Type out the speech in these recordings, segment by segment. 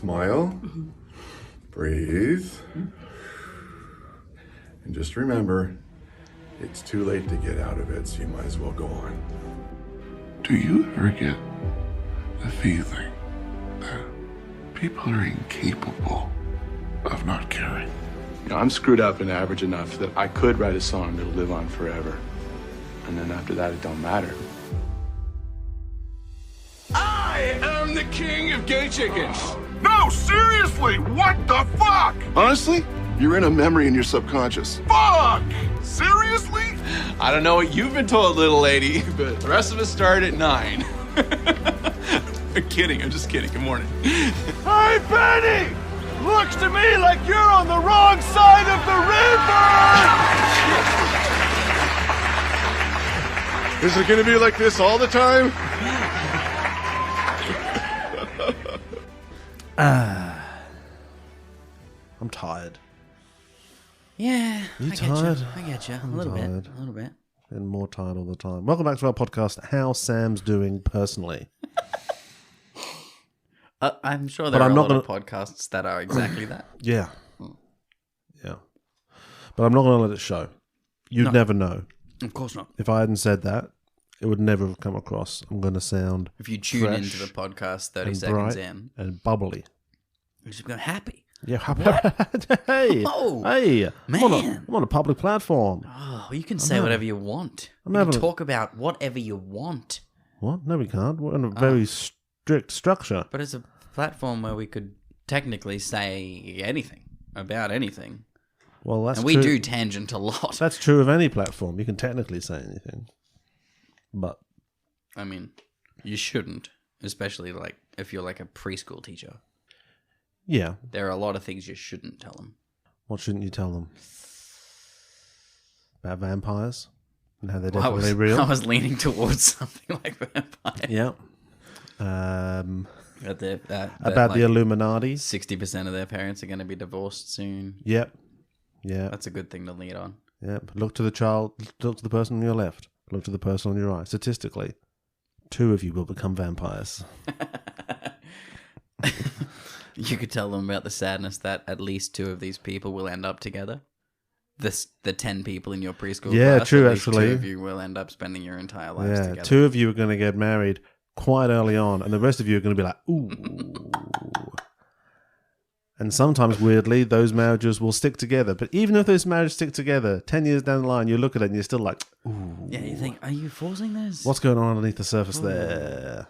Smile. Breathe. And just remember, it's too late to get out of it, so you might as well go on. Do you ever get the feeling that people are incapable of not caring? You know, I'm screwed up and average enough that I could write a song that'll live on forever. And then after that, it don't matter. I am the king of gay chickens. No, seriously, what the fuck? Honestly, you're in a memory in your subconscious. Fuck! Seriously? I don't know what you've been told, little lady, but the rest of us start at 9. I'm kidding. I'm just kidding. Good morning. Hey, Benny! Looks to me like you're on the wrong side of the river! Is it gonna be like this all the time? I'm tired. Yeah, You I tired? Get you. I get you. I'm A little tired. bit. A little bit. And more tired all the time. Welcome back to our podcast, How Sam's Doing Personally. I'm sure there But are I'm a not lot of podcasts that are exactly that. Yeah. Yeah. But I'm not going to let it show. You'd No. never know. Of course not. If I hadn't said that, it would never have come across. I'm going to sound If you tune fresh into the podcast 30 and seconds bright in, and bubbly. you just go happy. Yeah. Hey. Oh, Hey. man. I'm on a public platform. Oh, you can say whatever you want. I'm You can having a- talk about whatever you want. What? No, we can't. We're in a very strict structure. But it's a platform where we could technically say anything about anything. Well, that's And we true. do tangent a lot. That's true of any platform. You can technically say anything. But I mean, you shouldn't. Especially like if you're like a preschool teacher. yeah, There are a lot of things you shouldn't tell them. what shouldn't you tell them? About vampires? And how they're Well, definitely real? I was leaning towards something like vampire. Yeah. About About the Illuminati? 60% of their parents are going to be divorced soon. Yep. Yeah. That's a good thing to lead on. Yep. Look to the person on your left. Look to the person on your right. Statistically, 2 of you will become vampires. You could tell them about the sadness that at least 2 of these people will end up together. The 10 people in your preschool Yeah, class, true, at least actually. 2 of you will end up spending your entire lives Yeah. together. 2 of you are going to get married quite early on, and the rest of you are going to be like, ooh. And sometimes, weirdly, those marriages will stick together. But even if those marriages stick together, 10 years down the line, you look at it and you're still like, ooh. Yeah, you think, are you forcing this? What's going on underneath the surface there?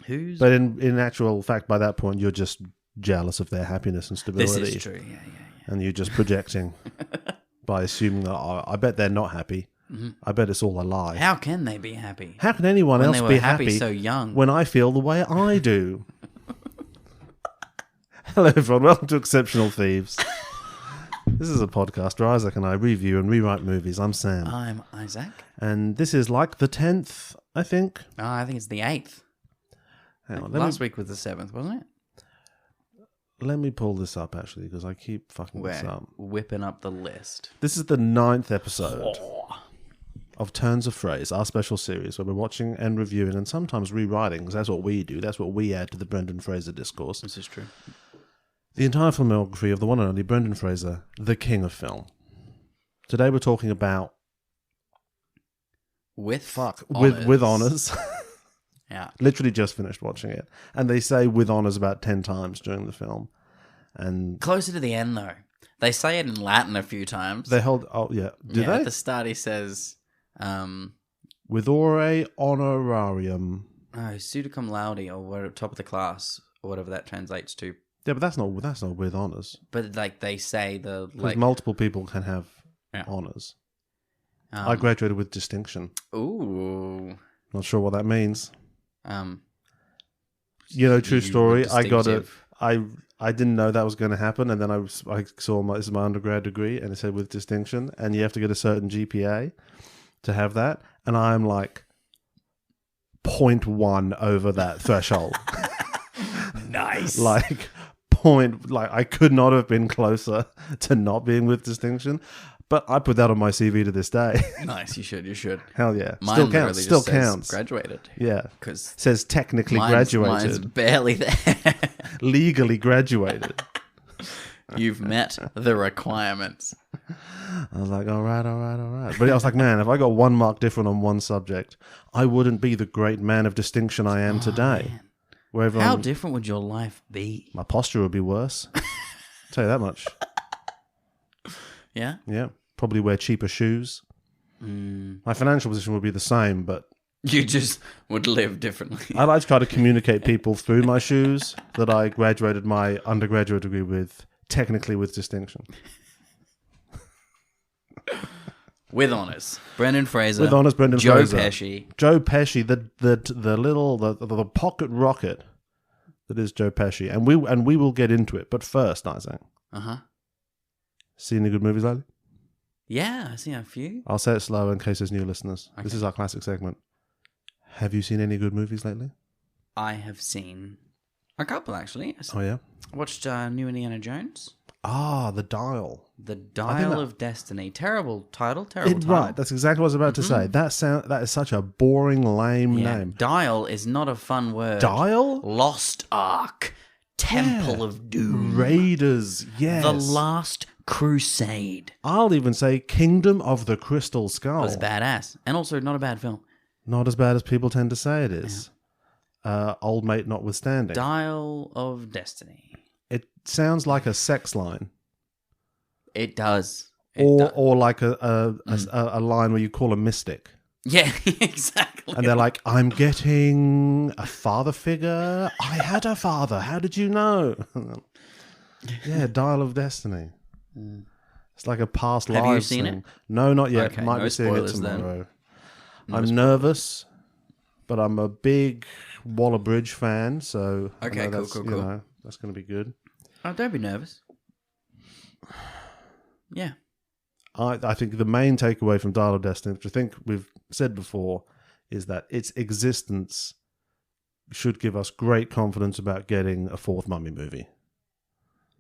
Who's... But in actual fact, by that point, you're just jealous of their happiness and stability. This is true, yeah. And you're just projecting by assuming that, oh, I bet they're not happy. Mm-hmm. I bet it's all a lie. How can they be happy? How can anyone When else they were be happy so young? when I feel the way I do? Hello, everyone. Welcome to Exceptional Thieves. This is a podcast where Isaac and I review and rewrite movies. I'm Sam. I'm Isaac. And this is like the 10th, I think. Oh, I think it's the 8th. Hang on, Last week was the 7th, wasn't it? let me pull this up, actually, because I keep fucking this We're up. whipping up the list. This is the 9th episode of Turns of Frase, our special series where we're watching and reviewing and sometimes rewriting, because that's what we do. That's what we add to the Brendan Fraser discourse. This is true. The entire filmography of the one and only Brendan Fraser, the king of film. Today we're talking about With honours. Yeah. Literally just finished watching it. And they say with honours about 10 times during the film. And Closer to the end, though. They say it in Latin a few times. they hold... Oh, yeah. Do yeah, they? At the start, he says, With ore honorarium. Pseudo cum laude, or we're at top of the class, or whatever that translates to. Yeah, but that's not with honours. But, like, they say the, Because like... multiple people can have Yeah. honours. I graduated with distinction. Ooh. Not sure what that means. True True story. I got it. distinctive. I didn't know that was going to happen, and then I saw this is my undergrad degree, and it said with distinction, and you have to get a certain GPA to have that, and I'm like 0.1 over that threshold. Nice. I could not have been closer to not being with distinction. But I put that on my CV to this day. Nice, you should. Hell yeah. Mine Still literally counts. just Still says counts. graduated. Yeah. Because Says technically mine's graduated. barely there. Legally graduated. You've met the requirements. I was like, all right. But I was like, man, if I got 1 mark different on one subject, I wouldn't be the great man of distinction I am today. Man. Where How everyone, different would your life be? my posture would be worse. Tell you that much. Yeah? Yeah. Probably wear cheaper shoes. My financial position would be the same, but You just would live differently. I like to try to communicate people through my shoes that I graduated my undergraduate degree with, technically with distinction. With honours. Brendan Fraser. With honours, Brendan Joe Fraser. Pesci. Joe Pesci, the pocket rocket that is Joe Pesci, and we will get into it. But first, Isaac, Uh-huh. see any good movies lately? Yeah, I've seen a few. I'll say it slow in case there's new listeners. This Okay. is our classic segment. Have you seen any good movies lately? I have seen a couple, actually. Oh yeah. I watched New Indiana Jones. Ah, The Dial. The Dial that- of Destiny. Terrible title. Terrible title. Right, that's exactly what I was about to say. That is such a boring, lame Yeah. name. Dial is not a fun word. Dial? Lost Ark. Temple Yeah. of Doom. Raiders, yes. The Last Crusade. I'll even say Kingdom of the Crystal Skull. It was badass. And also not a bad film. Not as bad as people tend to say it is. Old mate notwithstanding. Dial of Destiny. It sounds like a sex line. It does. Or like a line where you call a mystic. Yeah, exactly. And they're like, I'm getting a father figure. I had a father. How did you know? Yeah, Dial of Destiny. It's like a past life. Have you seen it? No, not yet. Okay, Might no be seeing it spoilers then. tomorrow. I'm nervous, but I'm a big Waller Bridge fan, so I Okay, know cool. you know, that's going to be good. Oh, don't be nervous. Yeah. I think the main takeaway from Dial of Destiny, which I think we've said before, is that its existence should give us great confidence about getting a fourth Mummy movie.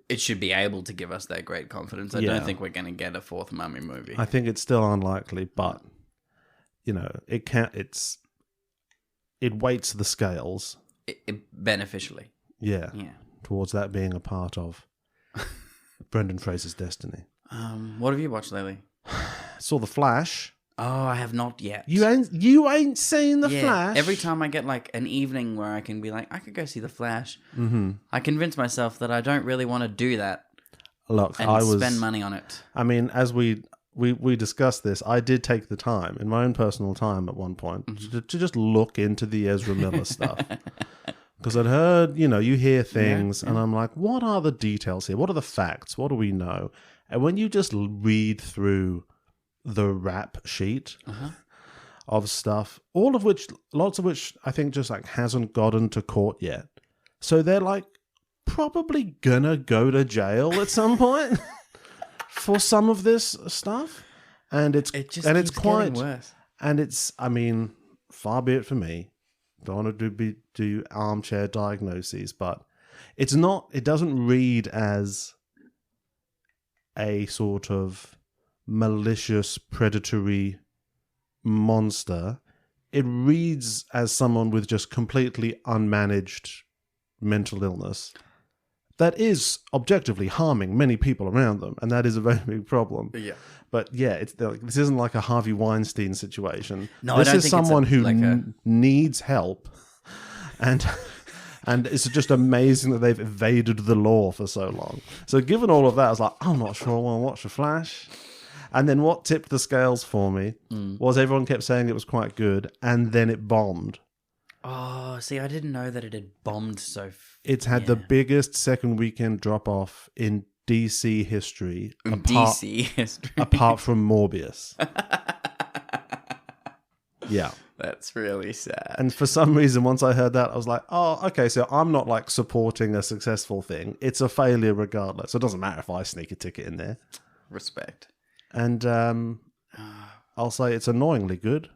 It should be able to give us that great confidence. I Yeah. don't think we're going to get a fourth Mummy movie. I think it's still unlikely, but you know, it weights the scales. Beneficially. Yeah, Yeah. towards that being a part of Brendan Fraser's destiny. What have you watched lately? Saw The Flash. Oh, I have not yet. You ain't seen The Flash. Every time I get like an evening where I can be like, I could go see The Flash, I convince myself that I don't really want to do that Look, and I was spend money on it. I mean, as we discussed this, I did take the time in my own personal time at one point to just look into the Ezra Miller stuff. Because I'd heard, you hear things and I'm like, what are the details here? What are the facts? What do we know? And when you just read through the rap sheet of stuff, lots of which I think just like hasn't gotten to court yet. So they're like probably gonna go to jail at some point for some of this stuff. And it's It just and keeps it's quite getting worse. and it's, I mean, far be it for me. Don't want to do armchair diagnoses, but it doesn't read as a sort of malicious, predatory monster. It reads as someone with just completely unmanaged mental illness that is objectively harming many people around them, and that is a very big problem. Yeah. But yeah, this isn't like a Harvey Weinstein situation. No, this I don't is think it's someone who like a- needs help, and it's just amazing that they've evaded the law for so long. So given all of that, I was like, I'm not sure I want to watch The Flash. And then what tipped the scales for me was everyone kept saying it was quite good, and then it bombed. Oh, see, I didn't know that it had bombed so. It's had the biggest second weekend drop off in DC history, DC history. apart from Morbius. Yeah. That's really sad. And for some reason, once I heard that, I was like, oh, okay, so I'm not like supporting a successful thing. It's a failure regardless. So it doesn't matter if I sneak a ticket in there. Respect. And I'll say it's annoyingly good.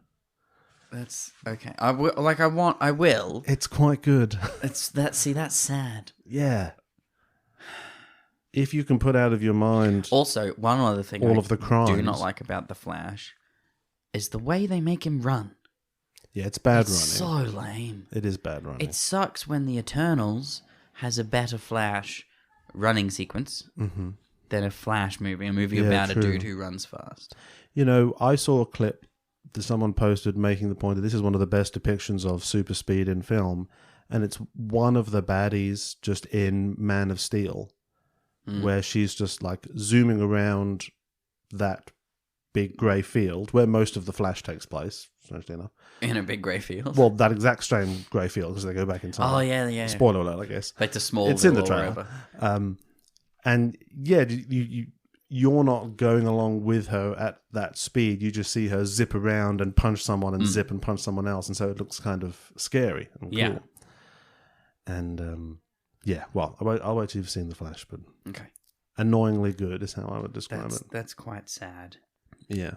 That's okay. I will. It's quite good. That's sad. Yeah. if you can put out of your mind Also, one other thing all I of the crimes. do not like about the Flash is the way they make him run. Yeah, it's bad It's running. so lame. It is bad running. It sucks when the Eternals has a better Flash running sequence than a Flash movie, a movie Yeah, about true. a dude who runs fast. You know, I saw a clip that someone posted making the point that this is one of the best depictions of super speed in film, and it's one of the baddies just in Man of Steel, where she's just like zooming around that big grey field where most of the Flash takes place, strangely enough. In a big grey field. Well, that exact same grey field because they go back in time. Oh, yeah. Spoiler alert, I guess. Back to Smallville. It's in the or trailer. wherever. And yeah, you're not going along with her at that speed. You just see her zip around and punch someone and zip and punch someone else. And so it looks kind of scary and cool. Yeah. And yeah, well, I'll wait till you've seen The Flash, but Okay. annoyingly good is how I would describe it. That's quite sad. Yeah.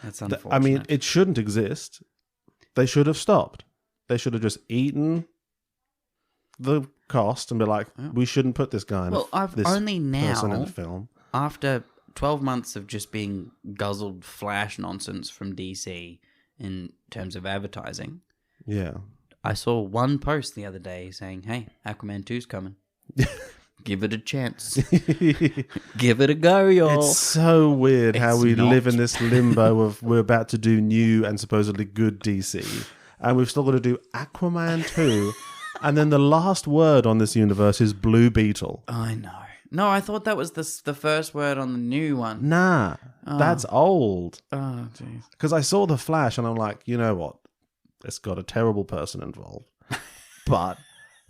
That's unfortunate. I mean, it shouldn't exist. They should have stopped. They should have just eaten the cost and be like, we shouldn't put this guy in I've this only person in now, the film. after 12 months of just being guzzled Flash nonsense from DC in terms of advertising, Yeah. I saw one post the other day saying, hey, Aquaman 2's coming. Give it a chance. Give it a go, y'all. It's so weird how It's we not. live in this limbo of we're about to do new and supposedly good DC, and we've still got to do Aquaman 2, and then the last word on this universe is Blue Beetle. I know. No, I thought that was the first word on the new one. Nah, that's old. Oh, jeez. Because I saw The Flash, and I'm like, you know what? It's got a terrible person involved. But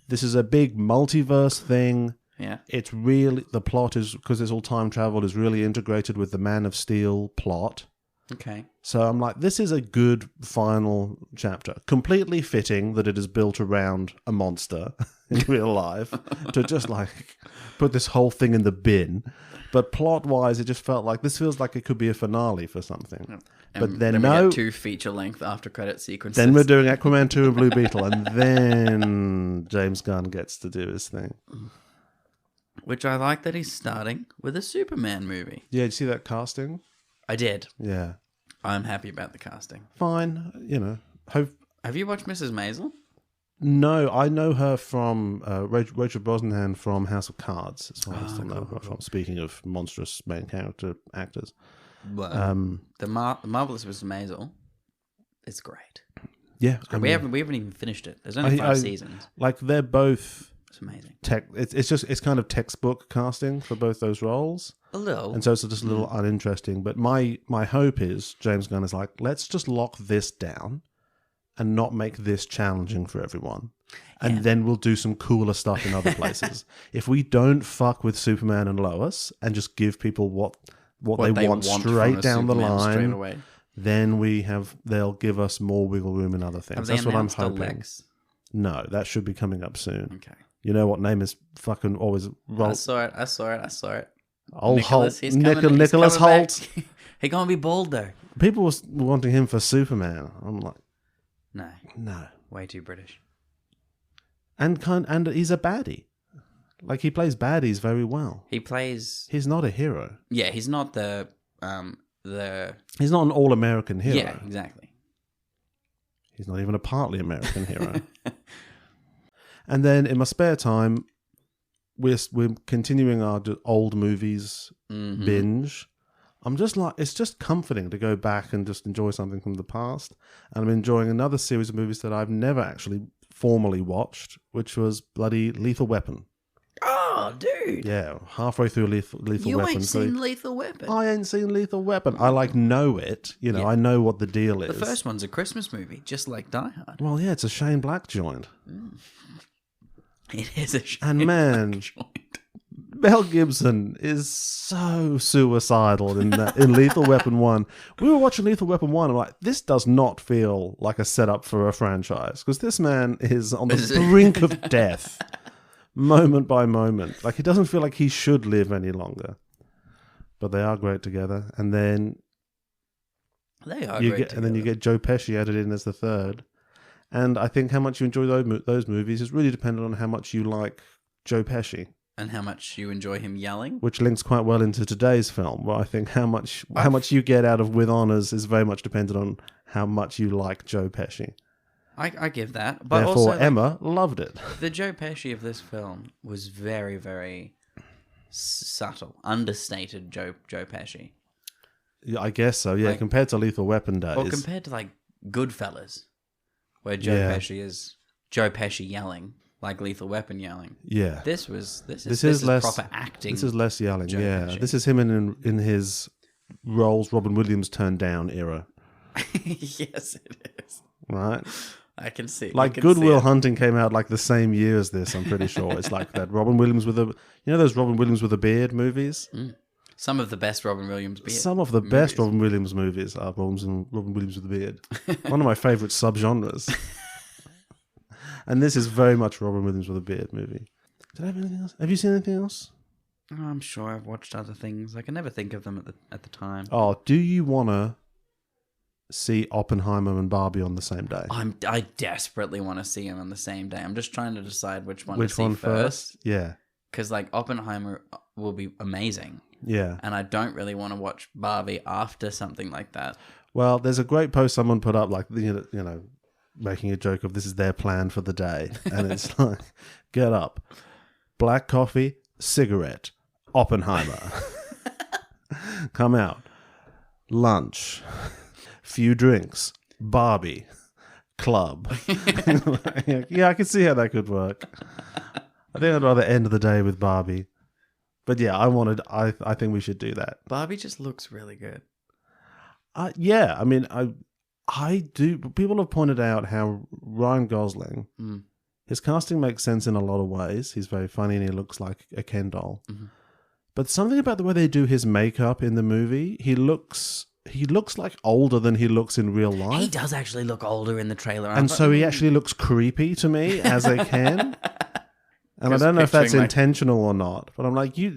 this is a big multiverse thing. Yeah. It's really, the plot is, because it's all time travel, is really integrated with the Man of Steel plot. Okay. So I'm like, this is a good final chapter. Completely fitting that it is built around a monster in real life to just like put this whole thing in the bin. But plot-wise, it just felt like this feels like it could be a finale for something. And But then we no, get 2 feature-length after-credit sequences. then we're doing Aquaman 2 and Blue Beetle, and then James Gunn gets to do his thing. Which I like that he's starting with a Superman movie. Yeah, did you see that casting? I did. Yeah. I'm happy about the casting. Fine, you know. Hope. Have you watched Mrs. Maisel? No, I know her from Rachel Brosnahan from House of Cards. That's what I still know her from. Speaking of monstrous main character actors. Well, the Marvelous Mrs. Maisel is great. Yeah, We haven't even finished it. There's only 5 seasons. Like they're both It's amazing. It's kind of textbook casting for both those roles. A little. And so it's just a little uninteresting. But my hope is James Gunn is like, let's just lock this down and not make this challenging for everyone. And then we'll do some cooler stuff in other places. If we don't fuck with Superman and Lois and just give people what they want straight from a down the Superman straight line, away. then they'll give us more wiggle room in other things. Have they That's what I'm announced a hoping. Lex? No, that should be coming up soon. Okay. You know what name is fucking always I saw it. Old Holt. he's coming- he's Nicholas coming Holt. back. He gonna be bald though. People were wanting him for Superman. I'm like, No, no. way too British. And he's a baddie. Like he plays baddies very well. He plays. He's not a hero. Yeah, he's not the. He's not an all-American hero. Yeah, exactly. He's not even a partly American hero. And then in my spare time, we're continuing our old movies binge. I'm just like, it's just comforting to go back and just enjoy something from the past. And I'm enjoying another series of movies that I've never actually formally watched, which was bloody Lethal Weapon. Oh, dude. Yeah, halfway through Lethal You Weapon. ain't seen Lethal Weapon. I ain't seen Lethal Weapon. I know it. You know, Yeah. I know what the deal is. The first one's a Christmas movie, just like Die Hard. Well, yeah, it's a Shane Black joint. It is a shame. And man, Mel Gibson is so suicidal in Lethal Weapon 1. We were watching Lethal Weapon 1, I'm like, this does not feel like a setup for a franchise. Because this man is on the brink of death, moment by moment. Like, he doesn't feel like he should live any longer. But they are great together. And then They are you great get, and then you get Joe Pesci added in as the third. And I think how much you enjoy those movies is really dependent on how much you like Joe Pesci. And how much you enjoy him yelling. which links quite well into today's film, where I think how much you get out of With Honours is very much dependent on how much you like Joe Pesci. I give that. But Therefore, also, like, Emma loved it. the Joe Pesci of this film was very, very subtle, understated Joe Pesci. Yeah, I guess so. Yeah, Like- compared to Lethal Weapon days. Or compared to like Goodfellas, where Joe Yeah. Pesci is Joe Pesci yelling, like Lethal Weapon yelling. yeah, This is less proper acting. This is less yelling. Joe yeah, Pesci. this is him in his roles Robin Williams turned down era, Yes, it is. right? I can see. Like I can Good see Will it. Hunting came out like the same year as this. I'm pretty sure it's like that Robin Williams with a those Robin Williams with a beard movies. Some of the best Robin Williams beard. Some of the best Robin Williams movies are Robin Williams with a beard. One of my favorite subgenres. And this is very much Robin Williams with a beard movie. Did I have anything else? Have you seen anything else? Oh, I'm sure I've watched other things. I can never think of them at the time. Oh, do you want to see Oppenheimer and Barbie on the same day? I desperately want to see them on the same day. I'm just trying to decide which one Which to see one first. Yeah. Because like Oppenheimer will be amazing, Yeah. and I don't really want to watch Barbie after something like that. Well, there's a great post someone put up, like, you know, making a joke of this is their plan for the day. And it's like, get up, black coffee, cigarette, Oppenheimer. Come out, lunch, few drinks, Barbie, club. Yeah, I can see how that could work. I think I'd rather end the day with Barbie. But yeah, I think we should do that. Barbie just looks really good. Yeah, I mean, I do. People have pointed out how Ryan Gosling, his casting makes sense in a lot of ways. He's very funny and he looks like a Ken doll. Mm-hmm. But something about the way they do his makeup in the movie, he looks like older than he looks in real life. He does actually look older in the trailer. And so he actually looks creepy to me as a Ken. And I don't know if that's picturing, like, intentional or not, but I'm like, you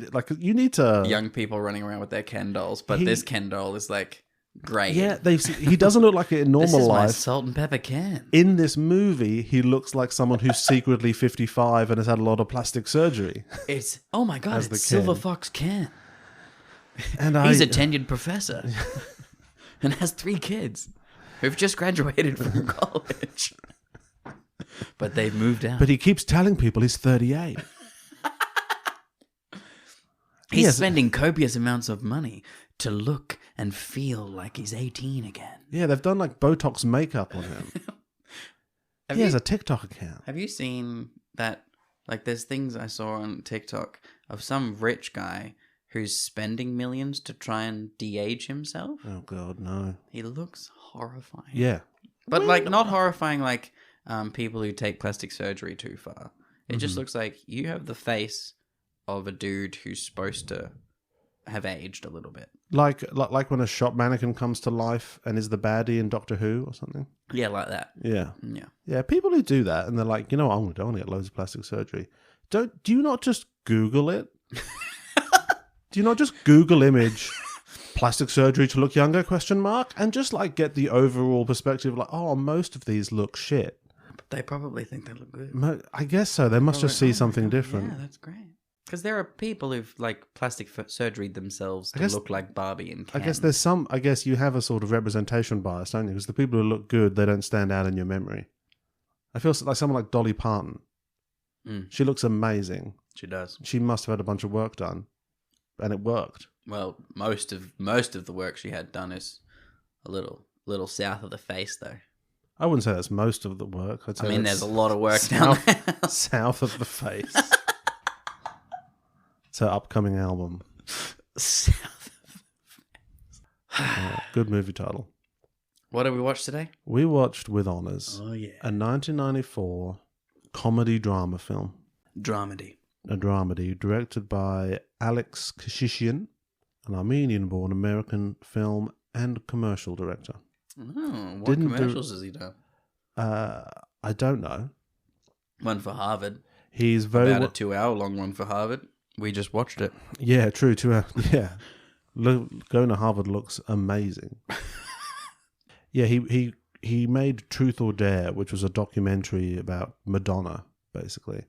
need to. young people running around with their Ken dolls, but this Ken doll is like great. Yeah, he doesn't look like it in normal This is my life. salt and pepper Ken. In this movie, he looks like someone who's secretly 55 and has had a lot of plastic surgery. It's oh my god, As the it's Silver Ken. Fox Ken. And He's a tenured professor and has 3 kids who've just graduated from college. But they've moved out. But he keeps telling people he's 38. He's Yes. spending copious amounts of money to look and feel like he's 18 again. Yeah, they've done like Botox makeup on him. Have He you, has a TikTok account. have you seen that? Like, there's things I saw on TikTok of some rich guy who's spending millions to try and de-age himself. Oh, God, no. He looks horrifying. Yeah. But, like, not horrifying like people who take plastic surgery too far. It just looks like you have the face of a dude who's supposed to have aged a little bit. Like when a shop mannequin comes to life and is the baddie in Doctor Who or something. Yeah, like that. Yeah. Yeah. Yeah, people who do that and they're like, you know what, I'm going to get loads of plastic surgery. Do you not just Google it? Do you not just Google image plastic surgery to look younger, ? And just like get the overall perspective like, oh, most of these look shit. But they probably think they look good. I guess so. They must just see something different. Yeah, that's great. Because there are people who've like plastic surgery themselves to look like Barbie and Ken. I guess you have a sort of representation bias, don't you? Because the people who look good, they don't stand out in your memory. I feel like someone like Dolly Parton. She looks amazing. She does. She must have had a bunch of work done, and it worked. Well, most of the work she had done is a little south of the face, though. I wouldn't say that's most of the work. I'd say there's that's a lot of work down there. south of the face. It's her upcoming album. South. Good movie title. What did we watch today? We watched With Honours, Oh yeah, a 1994 comedy drama film. dramedy. A dramedy directed by Alex Kashishian, an Armenian-born American film and commercial director. Oh, what Didn't do- commercials has he done? I don't know. One for Harvard. He's very About a 2-hour-long one for Harvard. We just watched it. yeah, true. Yeah, going to Harvard looks amazing. Yeah, he made Truth or Dare, which was a documentary about Madonna, basically.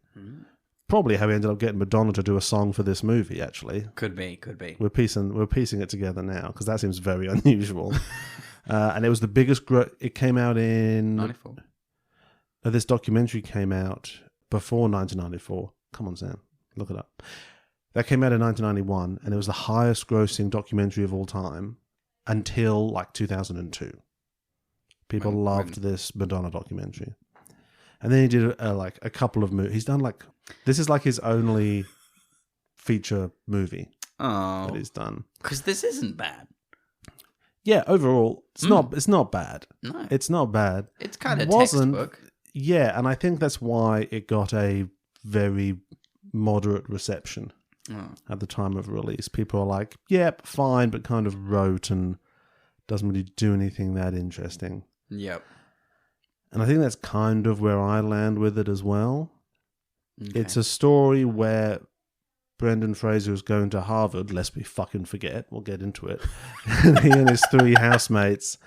probably how he ended up getting Madonna to do a song for this movie. Actually, Could be. we're piecing it together now because that seems very unusual. And it was the biggest. It came out in 94. This documentary came out before 1994. Come on, Sam, look it up. That came out in 1991, and it was the highest grossing documentary of all time until like 2002. People loved this Madonna documentary. And then he did like a couple of movies. He's done like, this is like his only feature movie that he's done. Because this isn't bad. Yeah, overall, it's not bad. No. It's not bad. It's kind of Wasn't- textbook. Yeah, and I think that's why it got a very moderate reception at the time of release. People are like, yep, fine, but kind of rote and doesn't really do anything that interesting. Yep. And I think that's kind of where I land with it as well. Okay. It's a story where Brendan Fraser is going to Harvard, lest we fucking forget. We'll get into it. He and his 3 housemates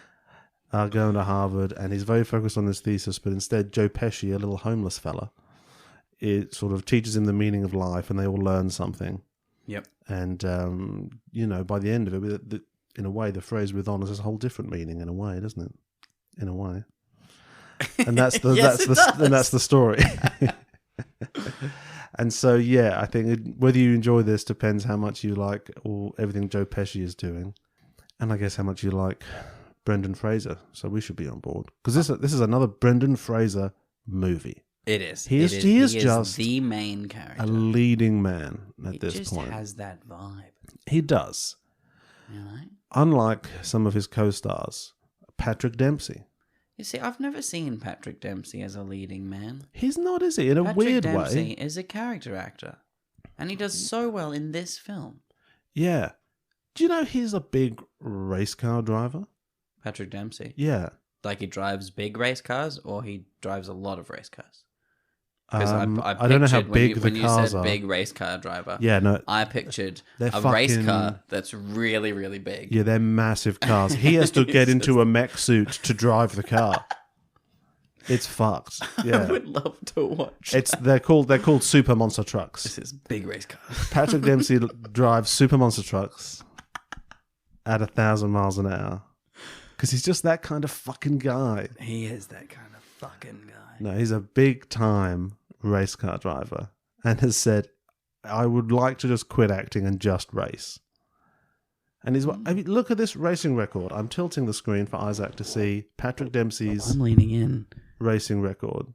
are going to Harvard, and he's very focused on this thesis, but instead Joe Pesci, a little homeless fella, it sort of teaches him the meaning of life, and they all learn something. Yep. And, by the end of it, in a way, the phrase with honours has a whole different meaning in a way, doesn't it? In a way. And that's the that's the story. And so, yeah, I think whether you enjoy this depends how much you like everything Joe Pesci is doing, and I guess how much you like Brendan Fraser. So we should be on board because this is another Brendan Fraser movie. It is. He is just the main character. A leading man at this He just point. has that vibe. He does. You know? Unlike some of his co-stars, Patrick Dempsey. You see, I've never seen Patrick Dempsey as a leading man. He's not, is he? In a weird Patrick Dempsey way. is a character actor. And he does so well in this film. Yeah. Do you know he's a big race car driver? Patrick Dempsey. Yeah. Like he drives big race cars or he drives a lot of race cars? Because I don't know how big when the you cars said are. big race car driver, Yeah, no. I pictured They're a race fucking- car that's really, really big. Yeah, they're massive cars. He has to get into a mech suit to drive the car. It's fucked. I Yeah. would love to watch. They're called super monster trucks. This is big race car. Patrick Dempsey drives super monster trucks at 1,000 miles an hour because he's just that kind of fucking guy. He is that kind of fucking guy. No, he's a big time race car driver and has said, I would like to just quit acting and just race. And look at this racing record. I'm tilting the screen for Isaac to see Patrick Dempsey's I'm leaning in. racing record.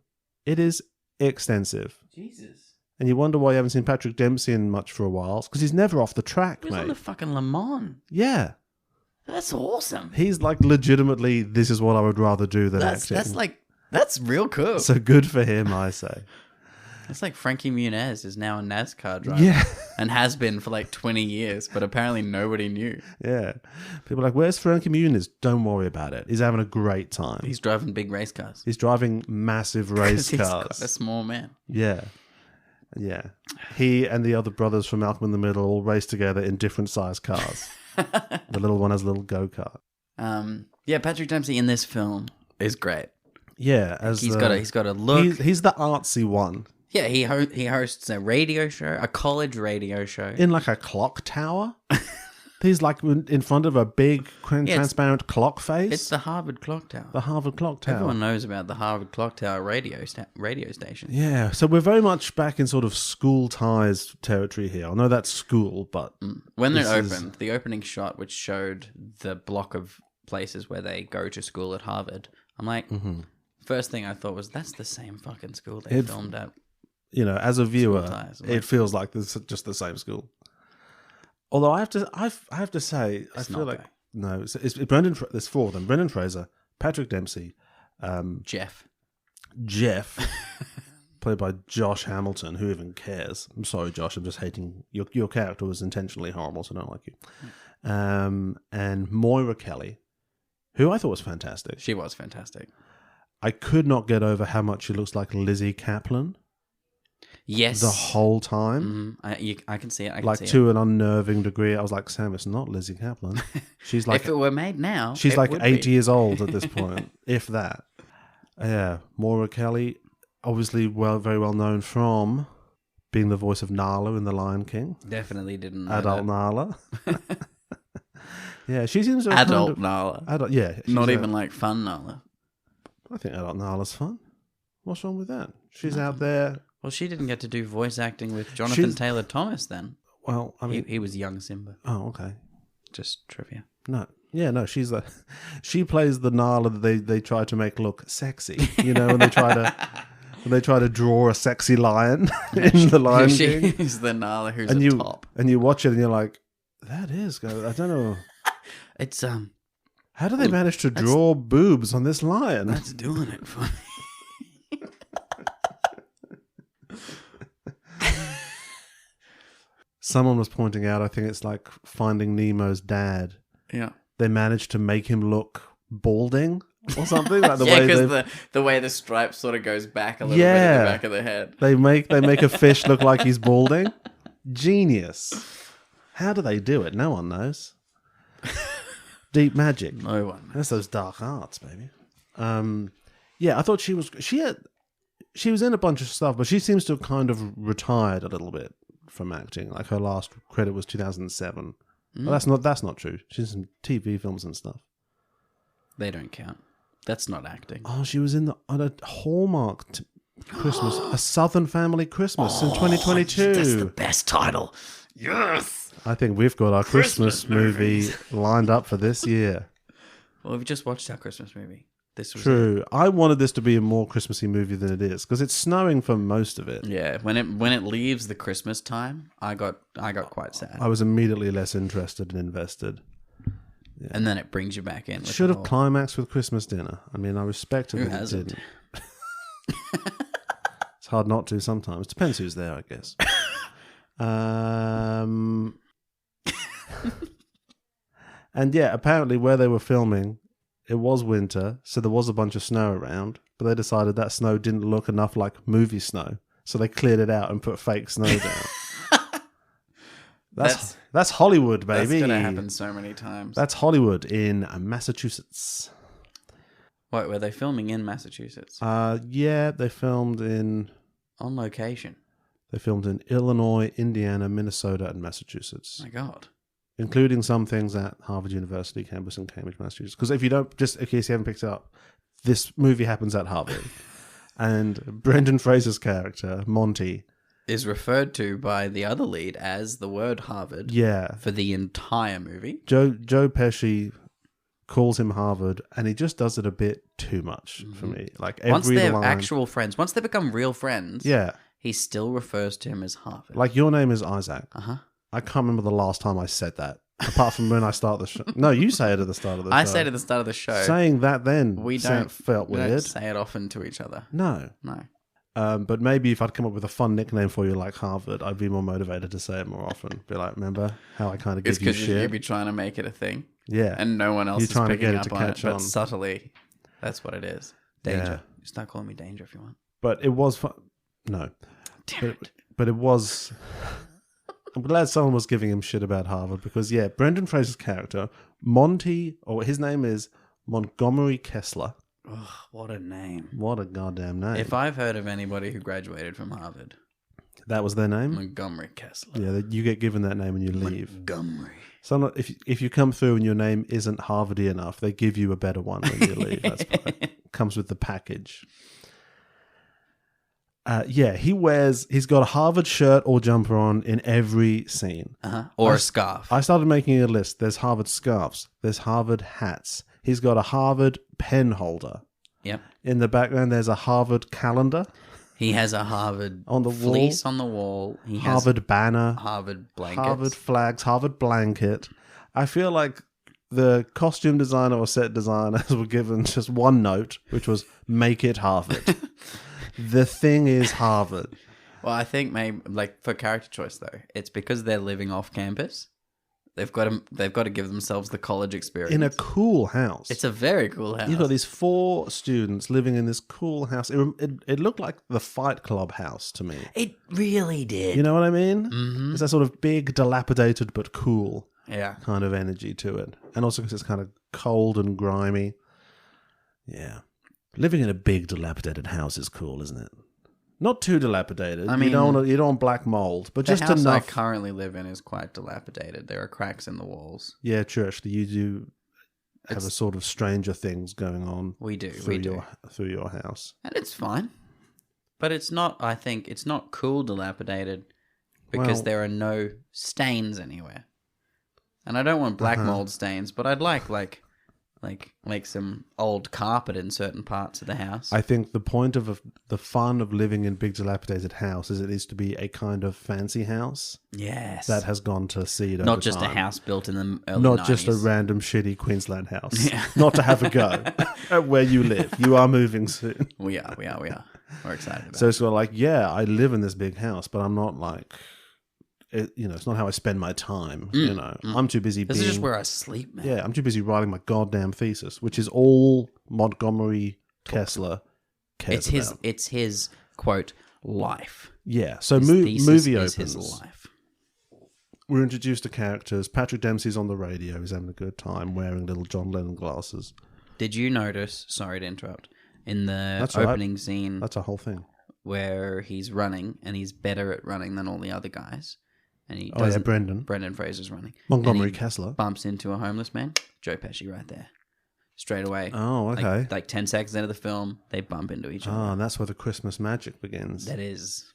It is extensive. Jesus. And you wonder why you haven't seen Patrick Dempsey in much for a while. It's because he's never off the track, He was on mate. the fucking Le Mans. Yeah. That's awesome. He's like legitimately, this is what I would rather do than acting. That's real cool. So good for him, I say. It's like Frankie Muniz is now a NASCAR driver. Yeah. And has been for like 20 years, but apparently nobody knew. Yeah. People are like, where's Frankie Muniz? Don't worry about it. He's having a great time. He's driving big race cars. He's driving massive race He's cars. quite a small man. Yeah. Yeah. He and the other brothers from Malcolm in the Middle all race together in different size cars. The little one has a little go-kart. Yeah, Patrick Dempsey in this film is great. Yeah. He's got a look. He's the artsy one. Yeah, he hosts a radio show, a college radio show. In like a clock tower. He's like in front of a big transparent clock face. It's the Harvard Clock Tower. The Harvard Clock Tower. Everyone knows about the Harvard Clock Tower radio station. Yeah, so we're very much back in sort of school ties territory here. I know that's school, but When it this is- opened, the opening shot, which showed the block of places where they go to school at Harvard, I'm like, first thing I thought was, that's the same fucking school they filmed at. you know, as a viewer, ties, it feels like this is just the same school. Although I have to say, I feel not, like though. no, it's Brendan. There's 4 of them: Brendan Fraser, Patrick Dempsey, Jeff. played by Josh Hamilton. Who even cares? I'm sorry, Josh. I'm just hating your character was intentionally horrible, so I don't like you. And Moira Kelly, who I thought was fantastic. She was fantastic. I could not get over how much she looks like Lizzie Kaplan Yes. the whole time. I can see it. I can Like see to an unnerving degree. I was like, Sam, it's not Lizzie Kaplan. She's it. like If it were made now, she's it like would 80 be. years old at this point, if that. Yeah, Moira Kelly, obviously very well known from being the voice of Nala in The Lion King. Definitely didn't know Adult that. Nala. Yeah, she seems to have Adult Nala. Adult, yeah. Not even like fun Nala. I think Adult Nala's fun. What's wrong with that? She's out there. Well, she didn't get to do voice acting with Jonathan Taylor Thomas then. Well, I mean, He was young Simba. oh, okay. Just trivia. No, yeah, no. She plays the Nala that they try to make look sexy. You know, when they try to draw a sexy lion in the Lion King. She's the Nala who's And a you top. and you watch it and you're like, that is good. I don't know. It's How do they manage to draw boobs on this lion? that's doing it for me. Someone was pointing out, I think it's like Finding Nemo's dad. Yeah. They managed to make him look balding or something. Like the Yeah, way because the way the stripe sort of goes back a little bit at the back of the head. they make a fish look like he's balding. Genius. How do they do it? No one knows. Deep magic. No one. That's those dark arts, baby. Yeah, I thought she was in a bunch of stuff, but she seems to have kind of retired a little bit from acting. Like her last credit was 2007. Well, that's not true. She's in TV films and stuff. They don't count. That's not acting. Oh, she was on a Hallmark Christmas, A Southern Family Christmas in 2022. That's the best title. Yes. I think we've got our Christmas movie lined up for this year. Well, we've just watched our Christmas movie. This was True. I wanted this to be a more Christmassy movie than it is because it's snowing for most of it. Yeah, when it leaves the Christmas time, I got quite sad. I was immediately less interested and invested. And then it brings you back in. With Should the have whole- climaxed with Christmas dinner. I mean, I respect it, Who but it hasn't? didn't. It's hard not to sometimes. Depends who's there, I guess. And yeah, apparently where they were filming, it was winter, so there was a bunch of snow around, but they decided that snow didn't look enough like movie snow, so they cleared it out and put fake snow down. That's Hollywood, baby. That's gonna happen so many times. That's Hollywood in Massachusetts. What, were they filming in Massachusetts? Yeah, they filmed in Illinois, Indiana, Minnesota, and Massachusetts, My God. including some things at Harvard University campus in Cambridge, Massachusetts. Because if you don't, just in case you haven't picked it up, this movie happens at Harvard, and Brendan Fraser's character Monty Is referred to by the other lead as the word Harvard Yeah. for the entire movie. Joe Pesci calls him Harvard, and he just does it a bit too much for me. Like every Once they're line, actual friends, once they become real friends, yeah, he still refers to him as Harvard. like your name is Isaac. Uh-huh. I can't remember the last time I said that, apart from when I start the show. No, you say it at the start of the show. I said at the start of the show, Saying that then we don't felt we don't weird. say it often to each other. No. No. But maybe if I'd come up with a fun nickname for you like Harvard, I'd be more motivated to say it more often. Be like, remember how I kind of It's give you because shit? you'd be trying to make it a thing. Yeah. And no one else You're is trying to picking get it up to on it. catch But on. subtly, that's what it is. Danger. Yeah. Start calling me Danger if you want. But it was fun. No. Damn it. But it was... I'm glad someone was giving him shit about Harvard because, yeah, Brendan Fraser's character, Monty, or his name is Montgomery Kessler. Ugh, what a name. What a goddamn name. If I've heard of anybody who graduated from Harvard, that was their name? Montgomery Kessler. Yeah, you get given that name when you leave. Montgomery. So if you come through and your name isn't Harvardy enough, they give you a better one when you leave. That's fine. Comes with the package. Yeah, he's got a Harvard shirt or jumper on in every scene. Uh-huh. Or a scarf. I started making a list. There's Harvard scarves. There's Harvard hats. He's got a Harvard pen holder. Yep. In the background, there's a Harvard calendar. He has a Harvard On the fleece on the wall. He Harvard banner. has Harvard blankets. Harvard flags, Harvard blanket. I feel like the costume designer or set designers were given just one note, which was make it Harvard. The thing is Harvard. Well, I think maybe like for character choice though, it's because they're living off campus. They've got to give themselves the college experience In a cool house. It's a very cool house. You've got these 4 students living in this cool house. It looked like the Fight Club house to me. It really did. You know what I mean? Mm-hmm. It's that sort of big, dilapidated but cool Yeah. kind of energy to it. And also because it's kind of cold and grimy. Yeah. Living in a big, dilapidated house is cool, isn't it? Not too dilapidated. I mean, you don't want black mold, but just the house enough. I currently live in is quite dilapidated. There are cracks in the walls. Yeah, true. Actually, you do have a sort of Stranger Things going on. We do. Through your house, And it's fine. But it's not, I think, it's not cool dilapidated because Well- there are no stains anywhere. And I don't want black mold stains, but I'd like some old carpet in certain parts of the house. I think the point of the fun of living in big dilapidated house is it needs to be a kind of fancy house Yes. that has gone to seed Not over just time. a house built in the early Not 90s. just a random shitty Queensland house. Not to have a go at where you live. You are moving soon. We are. We're excited about So it's sort of like, yeah, I live in this big house, but I'm not like, it's not how I spend my time. I'm too busy This being. is just where I sleep, man. Yeah, I'm too busy writing my goddamn thesis, which is all Montgomery Kessler cares about. It's his quote life. Yeah, so His thesis movie is opens. his life. We're introduced to characters. Patrick Dempsey's on the radio. He's having a good time wearing little John Lennon glasses. Did you notice? Sorry to interrupt. In the That's all right. opening scene That's a whole thing. where he's running and he's better at running than all the other guys, and he Oh, yeah, doesn't. Brendan. Brendan Fraser's running. Montgomery And he Kessler. bumps into a homeless man. Joe Pesci right there, straight away. Oh, okay. Like 10 seconds into the film, they bump into each other. Oh, and that's where the Christmas magic begins. That is.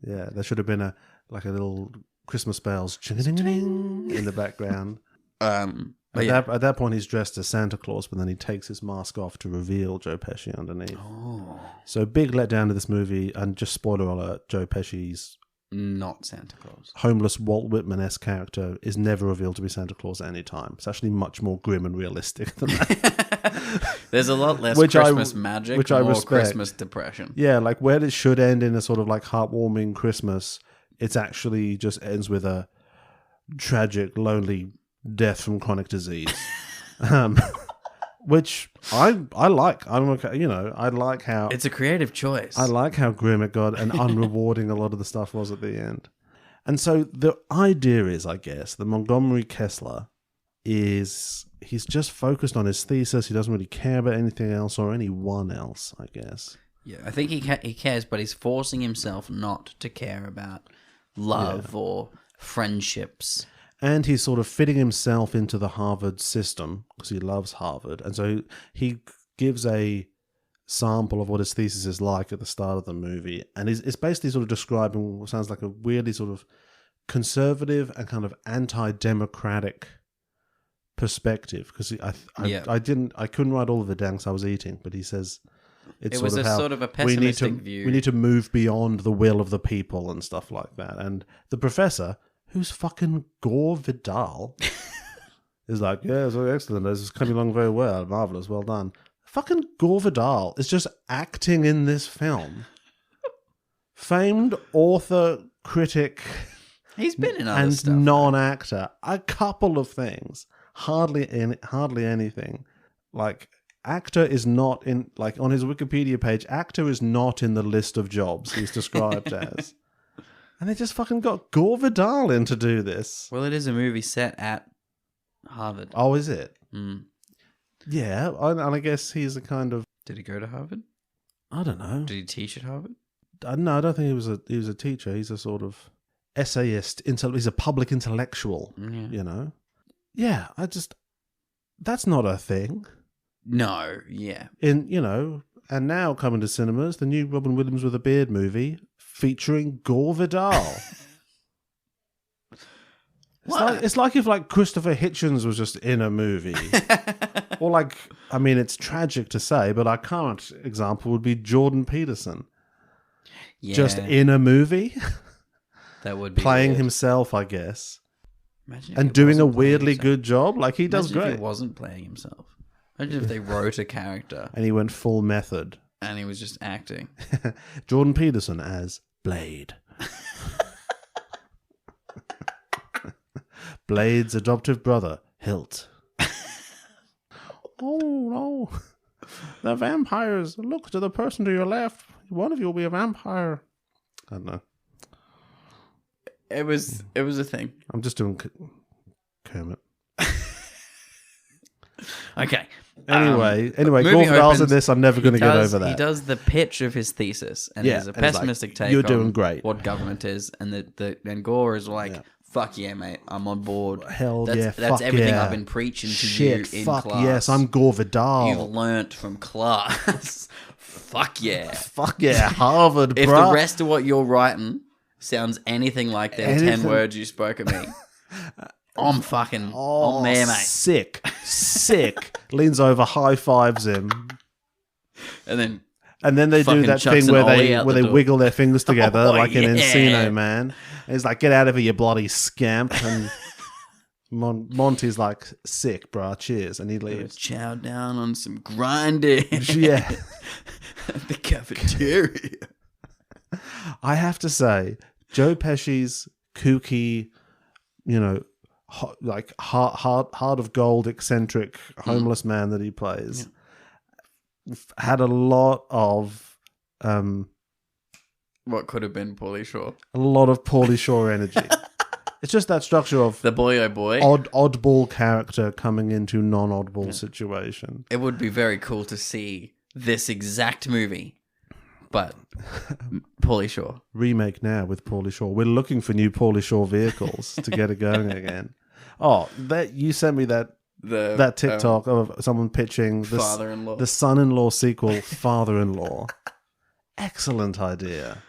Yeah, there should have been a little Christmas bells ching-a-ding-a-ding in the background. But yeah. At that point, he's dressed as Santa Claus, but then he takes his mask off to reveal Joe Pesci underneath. Oh, So big letdown to this movie, and just spoiler alert, Joe Pesci's not Santa Claus. homeless Walt Whitman-esque character is never revealed to be Santa Claus at any time. It's actually much more grim and realistic than that. There's a lot less Which I- Christmas magic, which I more respect. Christmas depression. Yeah, like where it should end in a sort of like heartwarming Christmas, it's actually just ends with a tragic, lonely death from chronic disease. Which I like. I'm okay. I like how It's a creative choice. I like how grim it got and unrewarding a lot of the stuff was at the end. And so the idea is, I guess, that Montgomery Kessler he's just focused on his thesis. He doesn't really care about anything else or anyone else, I guess. Yeah, I think he cares, but he's forcing himself not to care about love or friendships. And he's sort of fitting himself into the Harvard system because he loves Harvard. And so he gives a sample of what his thesis is like at the start of the movie. And it's basically sort of describing what sounds like a weirdly sort of conservative and kind of anti-democratic perspective. Because I couldn't write all of it down because I was eating, but he says it's It was sort of a pessimistic view. We need to move beyond the will of the people and stuff like that. And the professor, who's fucking Gore Vidal, is like, yeah, it's very excellent. This is coming along very well. Marvelous. Well done. Fucking Gore Vidal is just acting in this film. Famed author, critic, He's been in other and stuff. non-actor. A couple of things. Hardly anything. Like, actor is not in, like, on his Wikipedia page, actor is not in the list of jobs he's described as. And they just fucking got Gore Vidal in to do this. Well, it is a movie set at Harvard. Oh, is it? Mm. Yeah, and I guess he's a kind of, Did he go to Harvard? I don't know. Did he teach at Harvard? No, I don't think he was a teacher. He's a sort of essayist. He's a public intellectual, Yeah. Yeah, that's not a thing. No, yeah. And now coming to cinemas, the new Robin Williams with a beard movie featuring Gore Vidal. It's like if like Christopher Hitchens was just in a movie. Or like, I mean, it's tragic to say, but our current example would be Jordan Peterson. Yeah. Just in a movie, That would be playing weird. himself, I guess. Imagine if And he doing a wasn't playing weirdly himself. good job. Like, he does Imagine if great. he wasn't playing himself. Imagine if they wrote a character And he went full method. and he was just acting. Jordan Peterson as Blade. Blade's adoptive brother, Hilt. Oh, no. The vampires. Look to the person to your left. One of you will be a vampire. I don't know. It was a thing. I'm just doing Kermit. Okay. Anyway, movie Gore Vidal's in opens, this. I'm never going to get over that. He does the pitch of his thesis, and Yeah, it's a and he's like, pessimistic take "You're on doing great." what government is, and Gore is like, fuck yeah, mate, I'm on board. Hell that's, yeah, That's fuck everything yeah. I've been preaching to Shit, you in fuck class. yes, I'm Gore Vidal. You've learnt from class. Fuck yeah. Fuck yeah, Harvard, If bruh. the rest of what you're writing sounds anything like them 10 words you spoke at me, I'm fucking, I'm there, mate. Sick. Leans over, high fives him. And then they do fucking that chucks thing an where ollie they out the door. wiggle their fingers together Oh, like in yeah. Encino Man. And he's like, "Get out of here, you bloody scamp!" And Monty's like, "Sick, bruh, cheers," and he leaves. chow down on some grinding. Yeah, At the cafeteria. I have to say, Joe Pesci's kooky, like heart of gold, eccentric homeless man that he plays, had a lot of What could have been Pauly Shore? Pauly Shore energy. It's just that structure of The boy, oh boy. oddball character coming into non-oddball situation. It would be very cool to see this exact movie, but Pauly Shore. Remake now with Pauly Shore. We're looking for new Pauly Shore vehicles to get it going again. Oh, that you sent me that TikTok of someone pitching Father-in-law. the son-in-law sequel, Father-in-Law. Excellent idea.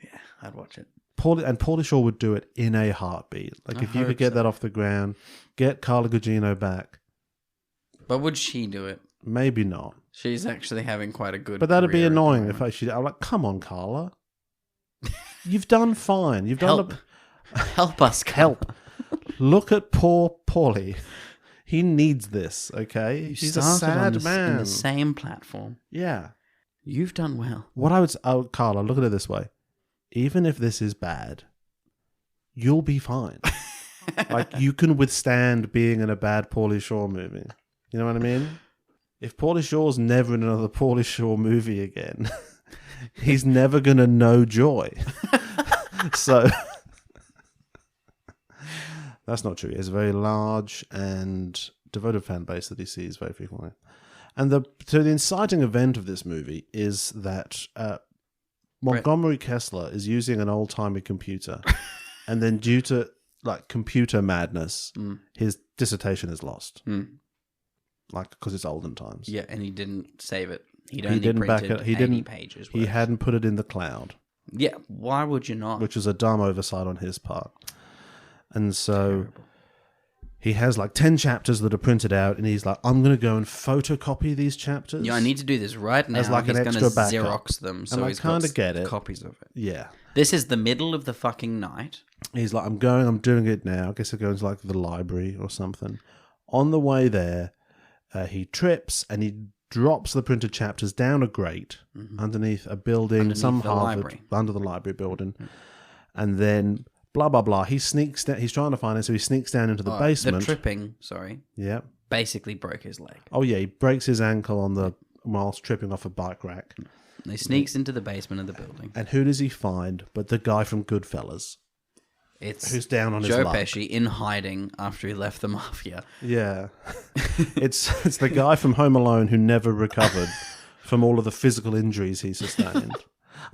Yeah, I'd watch it. Pauly Shore would do it in a heartbeat. Like, if you could get that off the ground, get Carla Gugino back. But would she do it? Maybe not. She's actually having quite a good. But that'd be career at the annoying moment. if I'm like, come on, Carla. You've done fine. You've done Help us, help. Look at poor Paulie. He needs this, okay? He's a sad man. In the same platform. Yeah. You've done well. What I would Carla, look at it this way. Even if this is bad, you'll be fine. Like, you can withstand being in a bad Pauly Shore movie. You know what I mean? If Pauly Shore's never in another Pauly Shore movie again, he's never going to know joy. So, that's not true. He has a very large and devoted fan base that he sees very frequently. And the inciting event of this movie is that Montgomery Kessler is using an old-timey computer, and then due to computer madness, his dissertation is lost. Because it's olden times. Yeah, and he didn't save it. He didn't back it. He 80 didn't. pages. He worth. hadn't put it in the cloud, Yeah, why would you not? which was a dumb oversight on his part. And so he has 10 chapters that are printed out, and he's like, "I'm going to go and photocopy these chapters." Yeah, I need to do this right now. As an He's extra gonna backup. Xerox them, so And I he's got kinda get it. copies of it. Yeah. This is the middle of the fucking night. He's like, I'm doing it now. I guess it goes to the library or something. On the way there, he trips and he drops the printed chapters down a grate underneath a building, Underneath some the Harvard, library. under the library building. And then, blah, blah, blah. He sneaks down. He's trying to find it, so he sneaks down into the basement. The tripping, Yeah. basically broke his leg. Oh, yeah. He breaks his ankle whilst tripping off a bike rack. And he sneaks into the basement of the building. And who does he find but the guy from Goodfellas? It's Who's down on his Joe luck. Pesci in hiding after he left the mafia. Yeah. It's the guy from Home Alone who never recovered from all of the physical injuries he sustained.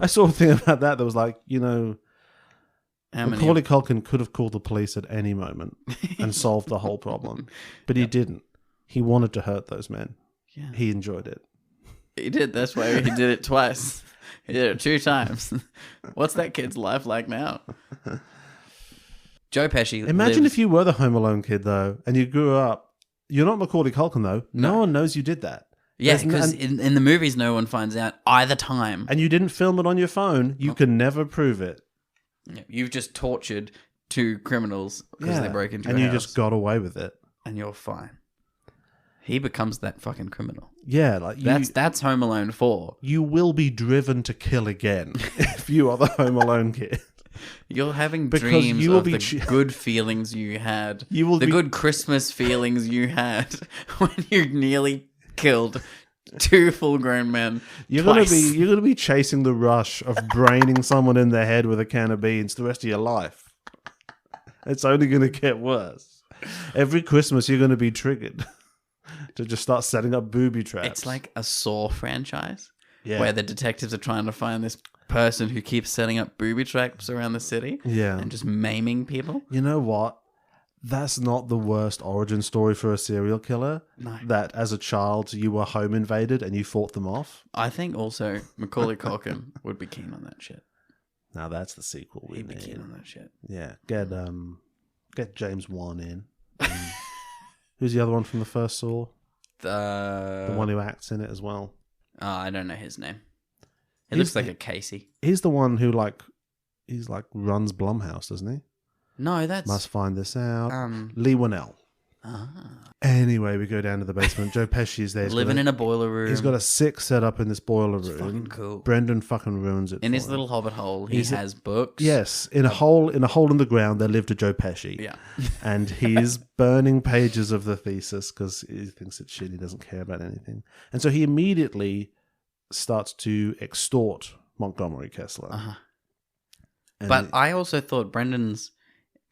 I saw a thing about that was Macaulay Culkin could have called the police at any moment and solved the whole problem. But he didn't. He wanted to hurt those men. Yeah. He enjoyed it. He did. That's why he did it twice. He did it 2 times. What's that kid's life like now? Joe Pesci. Imagine lives... if you were the Home Alone kid, though, and you grew up. You're not Macaulay Culkin, though. No one knows you did that. Yeah, because in the movies, no one finds out either time. And you didn't film it on your phone. You can never prove it. You've just tortured 2 criminals because they broke into your house. house. You just got away with it. And you're fine. He becomes that fucking criminal. Yeah, that's Home Alone 4. You will be driven to kill again if you are the Home Alone kid. You're having Because dreams you will of be the good feelings you had. You will the be- good Christmas feelings you had when you nearly killed 2 full-grown men. You're twice. gonna be chasing the rush of braining someone in the head with a can of beans the rest of your life. It's only gonna get worse. Every Christmas you're gonna be triggered to just start setting up booby traps. It's like a Saw franchise Yeah. where the detectives are trying to find this person who keeps setting up booby traps around the city Yeah. and just maiming people. You know what? That's not the worst origin story for a serial killer. No. That as a child you were home invaded and you fought them off. I think also Macaulay Culkin would be keen on that shit. Now that's the sequel we He'd be need. keen on that shit. Yeah, get James Wan in. Who's the other one from the first Saw? The one who acts in it as well. Oh, I don't know his name. He He's looks like a Casey. He's the one who he's runs Blumhouse, doesn't he? No, that's Must find this out. um Lee Winnell. ah. Anyway, we go down to the basement. Joe Pesci's there. living in a boiler room. He's got a sick setup in this boiler room. fucking cool. Brendan fucking ruins it. In for his him. little hobbit hole, he He's- has books. Yes, in a hole in the ground, there lived a Joe Pesci. Yeah. And he's burning pages of the thesis because he thinks it's shit. He doesn't care about anything, and so he immediately starts to extort Montgomery Kessler. Uh-huh. And But I also thought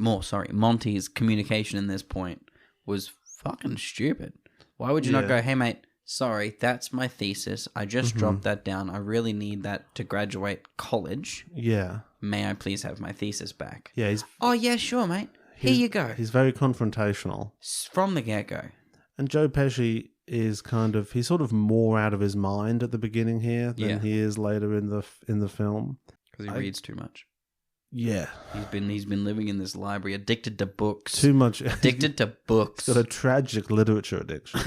Monty's communication in this point was fucking stupid. Why would you not Yeah. go, hey mate, sorry, that's my thesis. I just Mm-hmm. dropped that down. I really need that to graduate college. yeah, May I please have my thesis back? yeah, Oh yeah, sure, mate. Here you go. he's very confrontational. From the get-go. And Joe Pesci is he's sort of more out of his mind at the beginning here than Yeah. he is later in the film. Because he reads too much. Yeah, He's been living in this library, addicted to books. too much. Addicted to books. He's got a tragic literature addiction.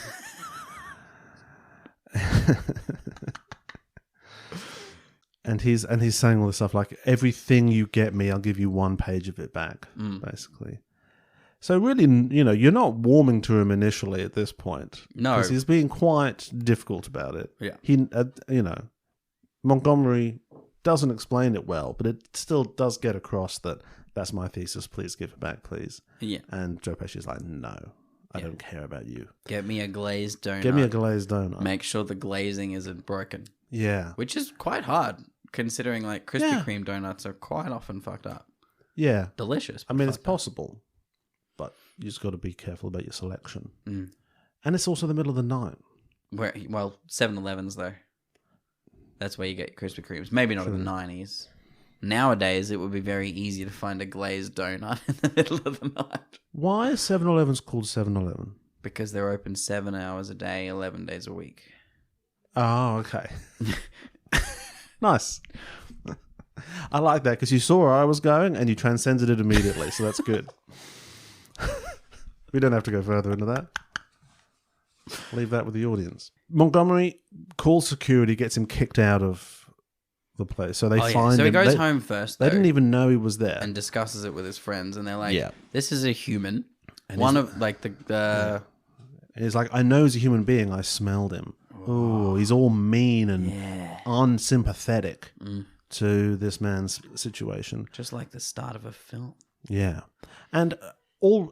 and he's saying all this stuff like, everything you get me, I'll give you 1 page of it back, basically. So really, you're not warming to him initially at this point. No. Because he's being quite difficult about it. Yeah. He, Montgomery doesn't explain it well, but it still does get across that that's my thesis, please give it back, please. Yeah. And Joe Pesci's like, no, I don't care about you. Get me a glazed donut. Give me a glazed donut. Make sure the glazing isn't broken. Yeah. Which is quite hard, considering like Krispy Kreme donuts are quite often fucked up. Yeah. Delicious. I but mean, it's fucked up. possible, but you just got to be careful about your selection. Mm. And it's also the middle of the night. Well, 7-Elevens though. That's where you get your Krispy Kremes. Maybe not in the 90s. Nowadays, it would be very easy to find a glazed donut in the middle of the night. Why is 7-Eleven's called 7-Eleven? Because they're open 7 hours a day, 11 days a week. Oh, okay. Nice. I like that because you saw where I was going and you transcended it immediately, so that's good. We don't have to go further into that. Leave that with the audience. Montgomery calls security, gets him kicked out of the place. So they find So he him. goes home first, They though, didn't even know he was there. and discusses it with his friends, and they're like, Yeah. this is a human. One of, like, the And he's like, I know he's a human being. I smelled him. Oh, he's all mean and unsympathetic to this man's situation. just like the start of a film. Yeah. And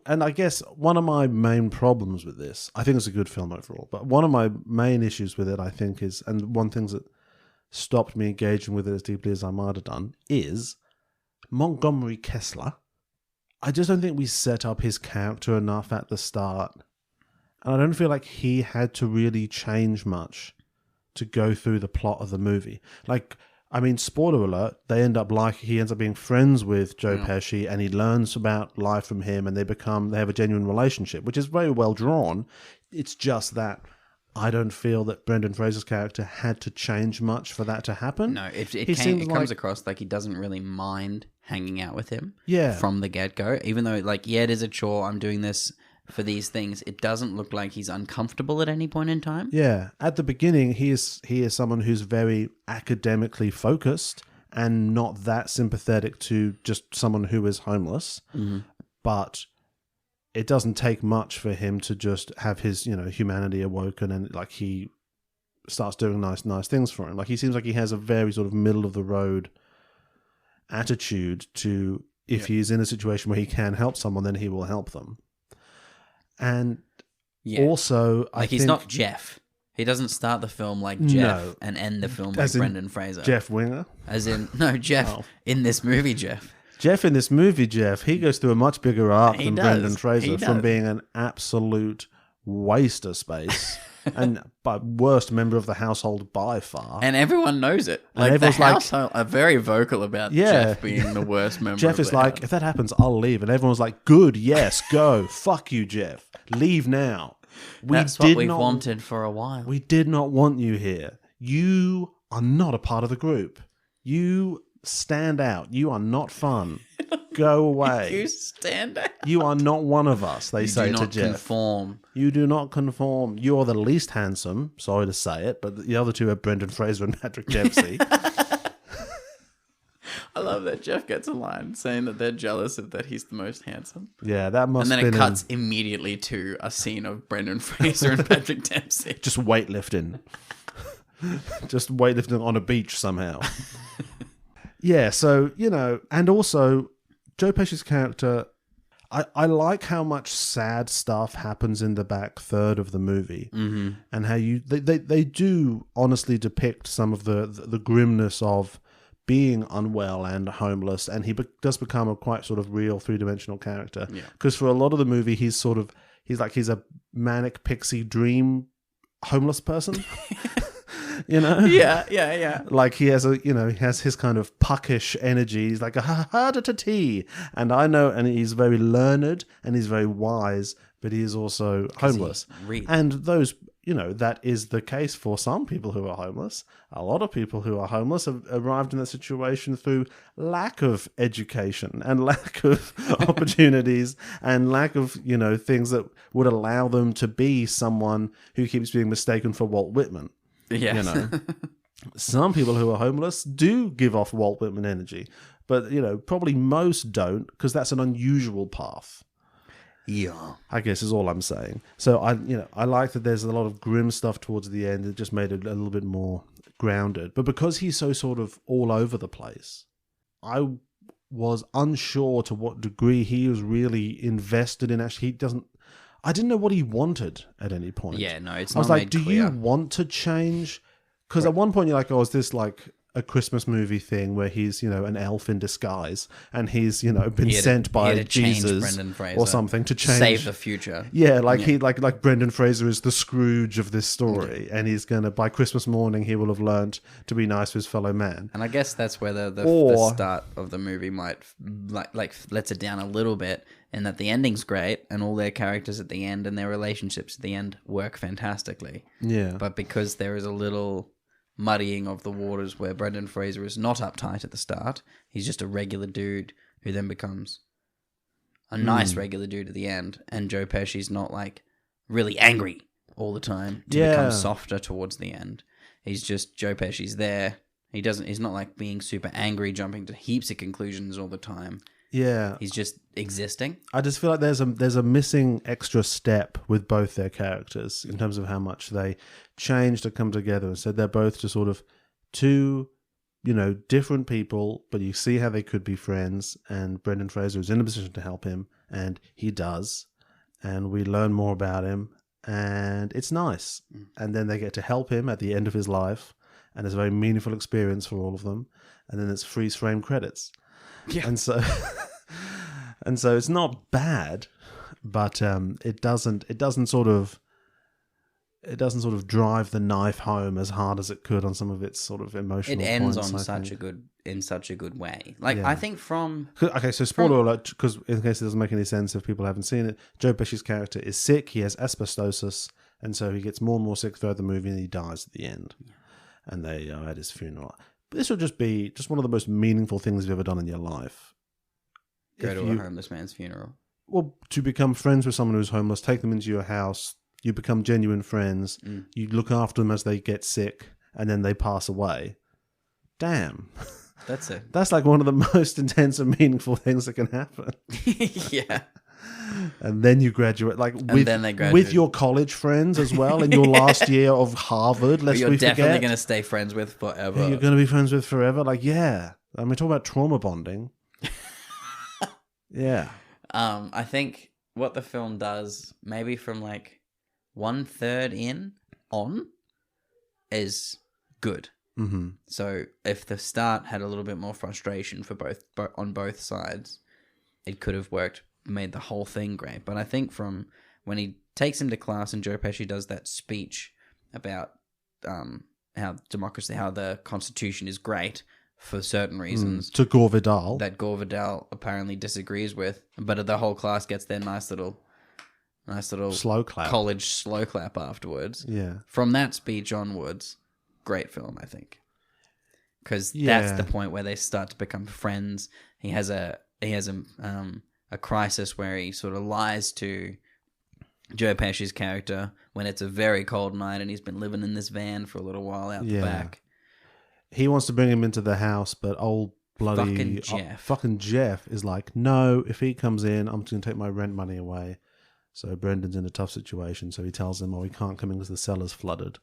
I guess one of my main problems with this, I think it's a good film overall, but one of my main issues with it, I think is, and one thing that stopped me engaging with it as deeply as I might have done, is Montgomery Kessler. I just don't think we set up his character enough at the start. And I don't feel like he had to really change much to go through the plot of the movie. Like, I mean, spoiler alert, he ends up being friends with Joe Pesci, and he learns about life from him, and they have a genuine relationship, which is very well drawn. It's just that I don't feel that Brendan Fraser's character had to change much for that to happen. No, it seems comes like- across like he doesn't really mind hanging out with him Yeah. from the get-go. Even though, like, yeah, it is a chore, I'm doing this for these things, it doesn't look like he's uncomfortable at any point in time. Yeah, at the beginning, he is someone who's very academically focused and not that sympathetic to just someone who is homeless. Mm-hmm. But it doesn't take much for him to just have his, humanity awoken, and like he starts doing nice things for him. Like he seems like he has a very sort of middle of the road attitude to if he's in a situation where he can help someone, then he will help them. And also, I like he's think not Jeff. He doesn't start the film like Jeff No. and end the film like As in Brendan Fraser. Jeff Winger. As in, no, Jeff Oh. in this movie, Jeff. Jeff in this movie, he goes through a much bigger arc He than does. Brendan He Fraser, from does. being an absolute waste of space. And by worst member of the household by far. And everyone knows it. And Like the everyone's like- household are very vocal about Jeff being the worst member. Jeff of is the like, house. if that happens, I'll leave. And everyone's like, good, yes, go. Fuck you, Jeff. Leave now. That's what we've wanted for a while. We did not want you here. You are not a part of the group. You stand out. You are not fun. Go away. You stand out. You are not one of us, they say do to not Jeff. conform. You do not conform. You are the least handsome. Sorry to say it, but the other two are Brendan Fraser and Patrick Dempsey. I love that Jeff gets a line saying that they're jealous of that he's the most handsome. Yeah, that must And then have it been cuts immediately to a scene of Brendan Fraser and Patrick Dempsey. just weightlifting. Just weightlifting on a beach somehow. Yeah, so, and also Joe Pesci's character, I like how much sad stuff happens in the back third of the movie, and how they do honestly depict some of the grimness of being unwell and homeless, and he does become a quite sort of real three-dimensional character. Because for a lot of the movie, he's a manic pixie dream homeless person. Yeah. Like he has he has his kind of puckish energy. He's like a ha-ha-da-ta-tee. And I know, and he's very learned and he's very wise, but he is also homeless. And those, that is the case for some people who are homeless. A lot of people who are homeless have arrived in that situation through lack of education and lack of opportunities and lack of, things that would allow them to be someone who keeps being mistaken for Walt Whitman. Yes. Some people who are homeless do give off Walt Whitman energy, but probably most don't, because that's an unusual path. Yeah, I guess is all I'm saying. So I like that there's a lot of grim stuff towards the end. It just made it a little bit more grounded. But because he's so sort of all over the place, I was unsure to what degree he was really invested in. Actually, I didn't know what he wanted at any point. Yeah, no, it's I was not like, made do clear. you want to change? Because at one point you're like, oh, is this like a Christmas movie thing where he's, an elf in disguise and he's, been sent by Jesus or something to change. Save the future. Yeah, like Brendan Fraser is the Scrooge of this story, and he's gonna, by Christmas morning he will have learned to be nice to his fellow man. And I guess that's where the start of the movie might like lets it down a little bit, in that the ending's great and all their characters at the end and their relationships at the end work fantastically. Yeah. But because there is a little muddying of the waters where Brendan Fraser is not uptight at the start, he's just a regular dude who then becomes a nice regular dude at the end, and Joe Pesci's not like really angry all the time to become softer towards the end. He's just Joe Pesci's there. He's not like being super angry, jumping to heaps of conclusions all the time. Yeah. He's just existing. I just feel like there's a missing extra step with both their characters in terms of how much they change to come together. And so they're both just sort of two, different people, but you see how they could be friends. And Brendan Fraser is in a position to help him, and he does. And we learn more about him, and it's nice. And then they get to help him at the end of his life, and it's a very meaningful experience for all of them. And then it's freeze frame credits. Yeah. And so it's not bad, but it doesn't sort of drive the knife home as hard as it could on some of its sort of emotional. It ends points, in such a good way. I think from okay, so spoiler alert, because in case it doesn't make any sense if people haven't seen it, Joe Pesci's character is sick. He has asbestosis, and so he gets more and more sick throughout the movie, and he dies at the end. And they are at his funeral. But this will just be one of the most meaningful things you've ever done in your life. Go to a homeless man's funeral. Well, to become friends with someone who's homeless, take them into your house, you become genuine friends, you look after them as they get sick, and then they pass away. Damn. That's it. That's like one of the most intense and meaningful things that can happen. Yeah. And then you graduate, with with your college friends as well in your last year of Harvard. You're definitely going to stay friends with forever. Yeah, you're going to be friends with forever. Talk about trauma bonding. Yeah. I think what the film does, maybe from 1/3 in on, is good. Mm-hmm. So if the start had a little bit more frustration on both sides, it could have worked, made the whole thing great. But I think from when he takes him to class and Joe Pesci does that speech about how the Constitution is great for certain reasons. To Gore Vidal. That Gore Vidal apparently disagrees with, but the whole class gets their nice little Slow clap. college slow clap afterwards. Yeah. From that speech onwards, great film, I think, because Yeah. that's the point where they start to become friends. He has a crisis where he sort of lies to Joe Pesci's character when it's a very cold night and he's been living in this van for a little while out the back. He wants to bring him into the house, but old bloody fucking Jeff is like, no, if he comes in, I'm just going to take my rent money away. So Brendan's in a tough situation, so he tells him, he can't come in because the cellar's flooded.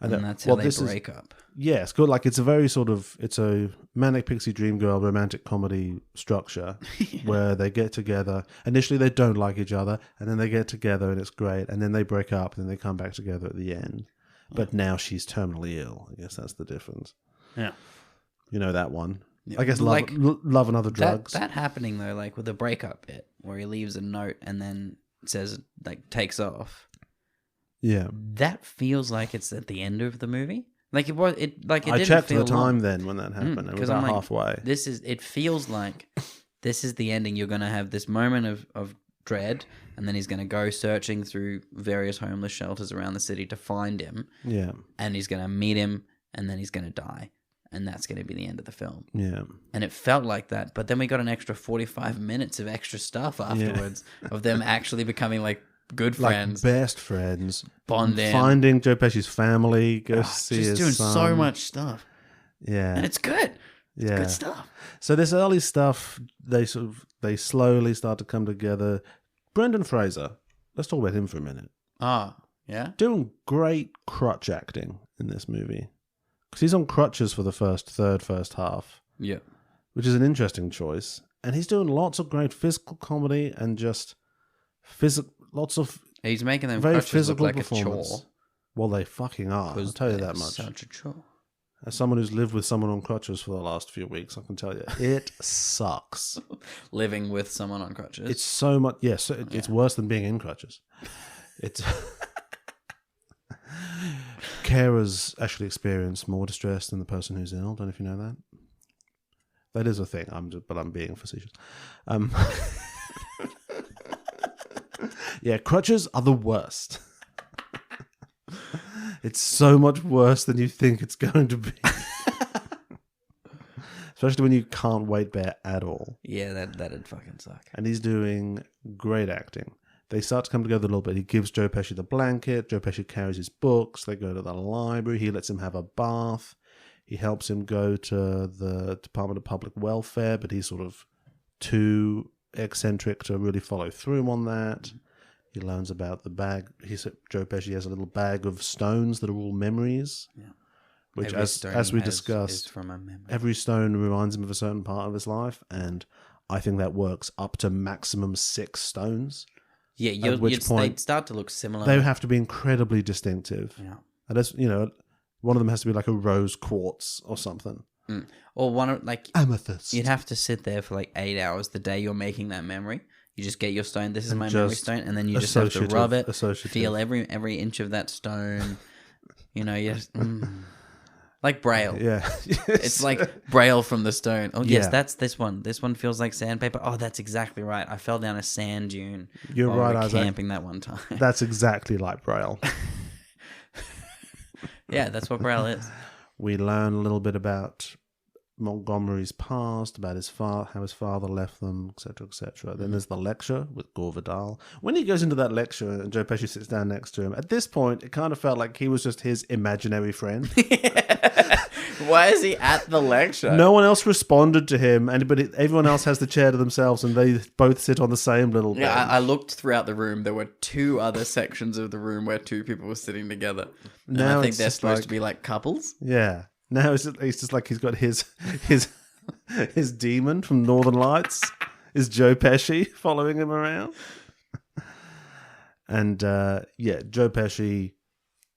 And that's how they break up. Yeah, it's good. Like, it's a very sort of, it's a Manic Pixie Dream Girl romantic comedy structure where they get together. Initially, they don't like each other, and then they get together, and it's great. And then they break up, and then they come back together at the end. But now she's terminally ill. I guess that's the difference. Yeah. You know that one. Yeah. I guess Like, love and other drugs. That happening, though, like with the breakup bit, where he leaves a note and then says, like, takes off. Yeah. That feels like it's at the end of the movie. Like, it was, it didn't I checked feel the time long. then when that happened. It was I'm about like, halfway. It feels like this is the ending. You're going to have this moment of dread, and then he's going to go searching through various homeless shelters around the city to find him. Yeah. And he's going to meet him, and then he's going to die. And that's going to be the end of the film. Yeah. And it felt like that. But then we got an extra 45 minutes of extra stuff afterwards of them actually becoming like good friends. Like best friends. Bonding. Finding Joe Pesci's family. Go see just his doing son. so much stuff. Yeah. And it's good. It's Yeah. good stuff. So this early stuff, they slowly start to come together. Brendan Fraser, let's talk about him for a minute. Yeah? Doing great crutch acting in this movie. Because he's on crutches for the first half. Yeah. Which is an interesting choice. And he's doing lots of great physical comedy and just lots of He's making them very crutches physical look like a performance. chore. Well, they fucking are. I'll tell you They're that much. Such a chore. As someone who's lived with someone on crutches for the last few weeks, I can tell you, it sucks. Living with someone on crutches. It's so much. Yes, it's worse than being in crutches. It's carers actually experience more distress than the person who's ill. Don't know if you know that. That is a thing. But I'm being facetious. Yeah, crutches are the worst. It's so much worse than you think it's going to be. Especially when you can't weight bear at all. Yeah, that'd fucking suck. And he's doing great acting. They start to come together a little bit. He gives Joe Pesci the blanket. Joe Pesci carries his books. They go to the library. He lets him have a bath. He helps him go to the Department of Public Welfare, but he's sort of too eccentric to really follow through on that. He learns about the bag. Joe Pesci has a little bag of stones that are all memories. Yeah. Which, as we discussed, from a memory. Every stone reminds him of a certain part of his life, and I think that works up to maximum 6 stones. Yeah, at which point they'd start to look similar. They have to be incredibly distinctive. Yeah. And that's, one of them has to be like a rose quartz or something. Mm. Or one of amethyst. You'd have to sit there for like 8 hours the day you're making that memory. You just get your stone. This is my memory stone, and then you just have to rub it, feel every inch of that stone. Like Braille. Yeah, it's like Braille from the stone. Oh yes, that's this one. This one feels like sandpaper. Oh, that's exactly right. I fell down a sand dune. You're right. I was camping that one time. That's exactly like Braille. Yeah, that's what Braille is. We learn a little bit about Montgomery's past, about his how his father left them, etc., etc. Then there's the lecture with Gore Vidal. When he goes into that lecture and Joe Pesci sits down next to him, at this point, it kind of felt like he was just his imaginary friend. Why is he at the lecture? No one else responded to him, but everyone else has the chair to themselves, and they both sit on the same little bench. Yeah, I looked throughout the room. There were 2 other sections of the room where 2 people were sitting together. And now I think they're supposed to be like couples. Yeah. Now it's just like he's got his demon from Northern Lights is Joe Pesci following him around. And Joe Pesci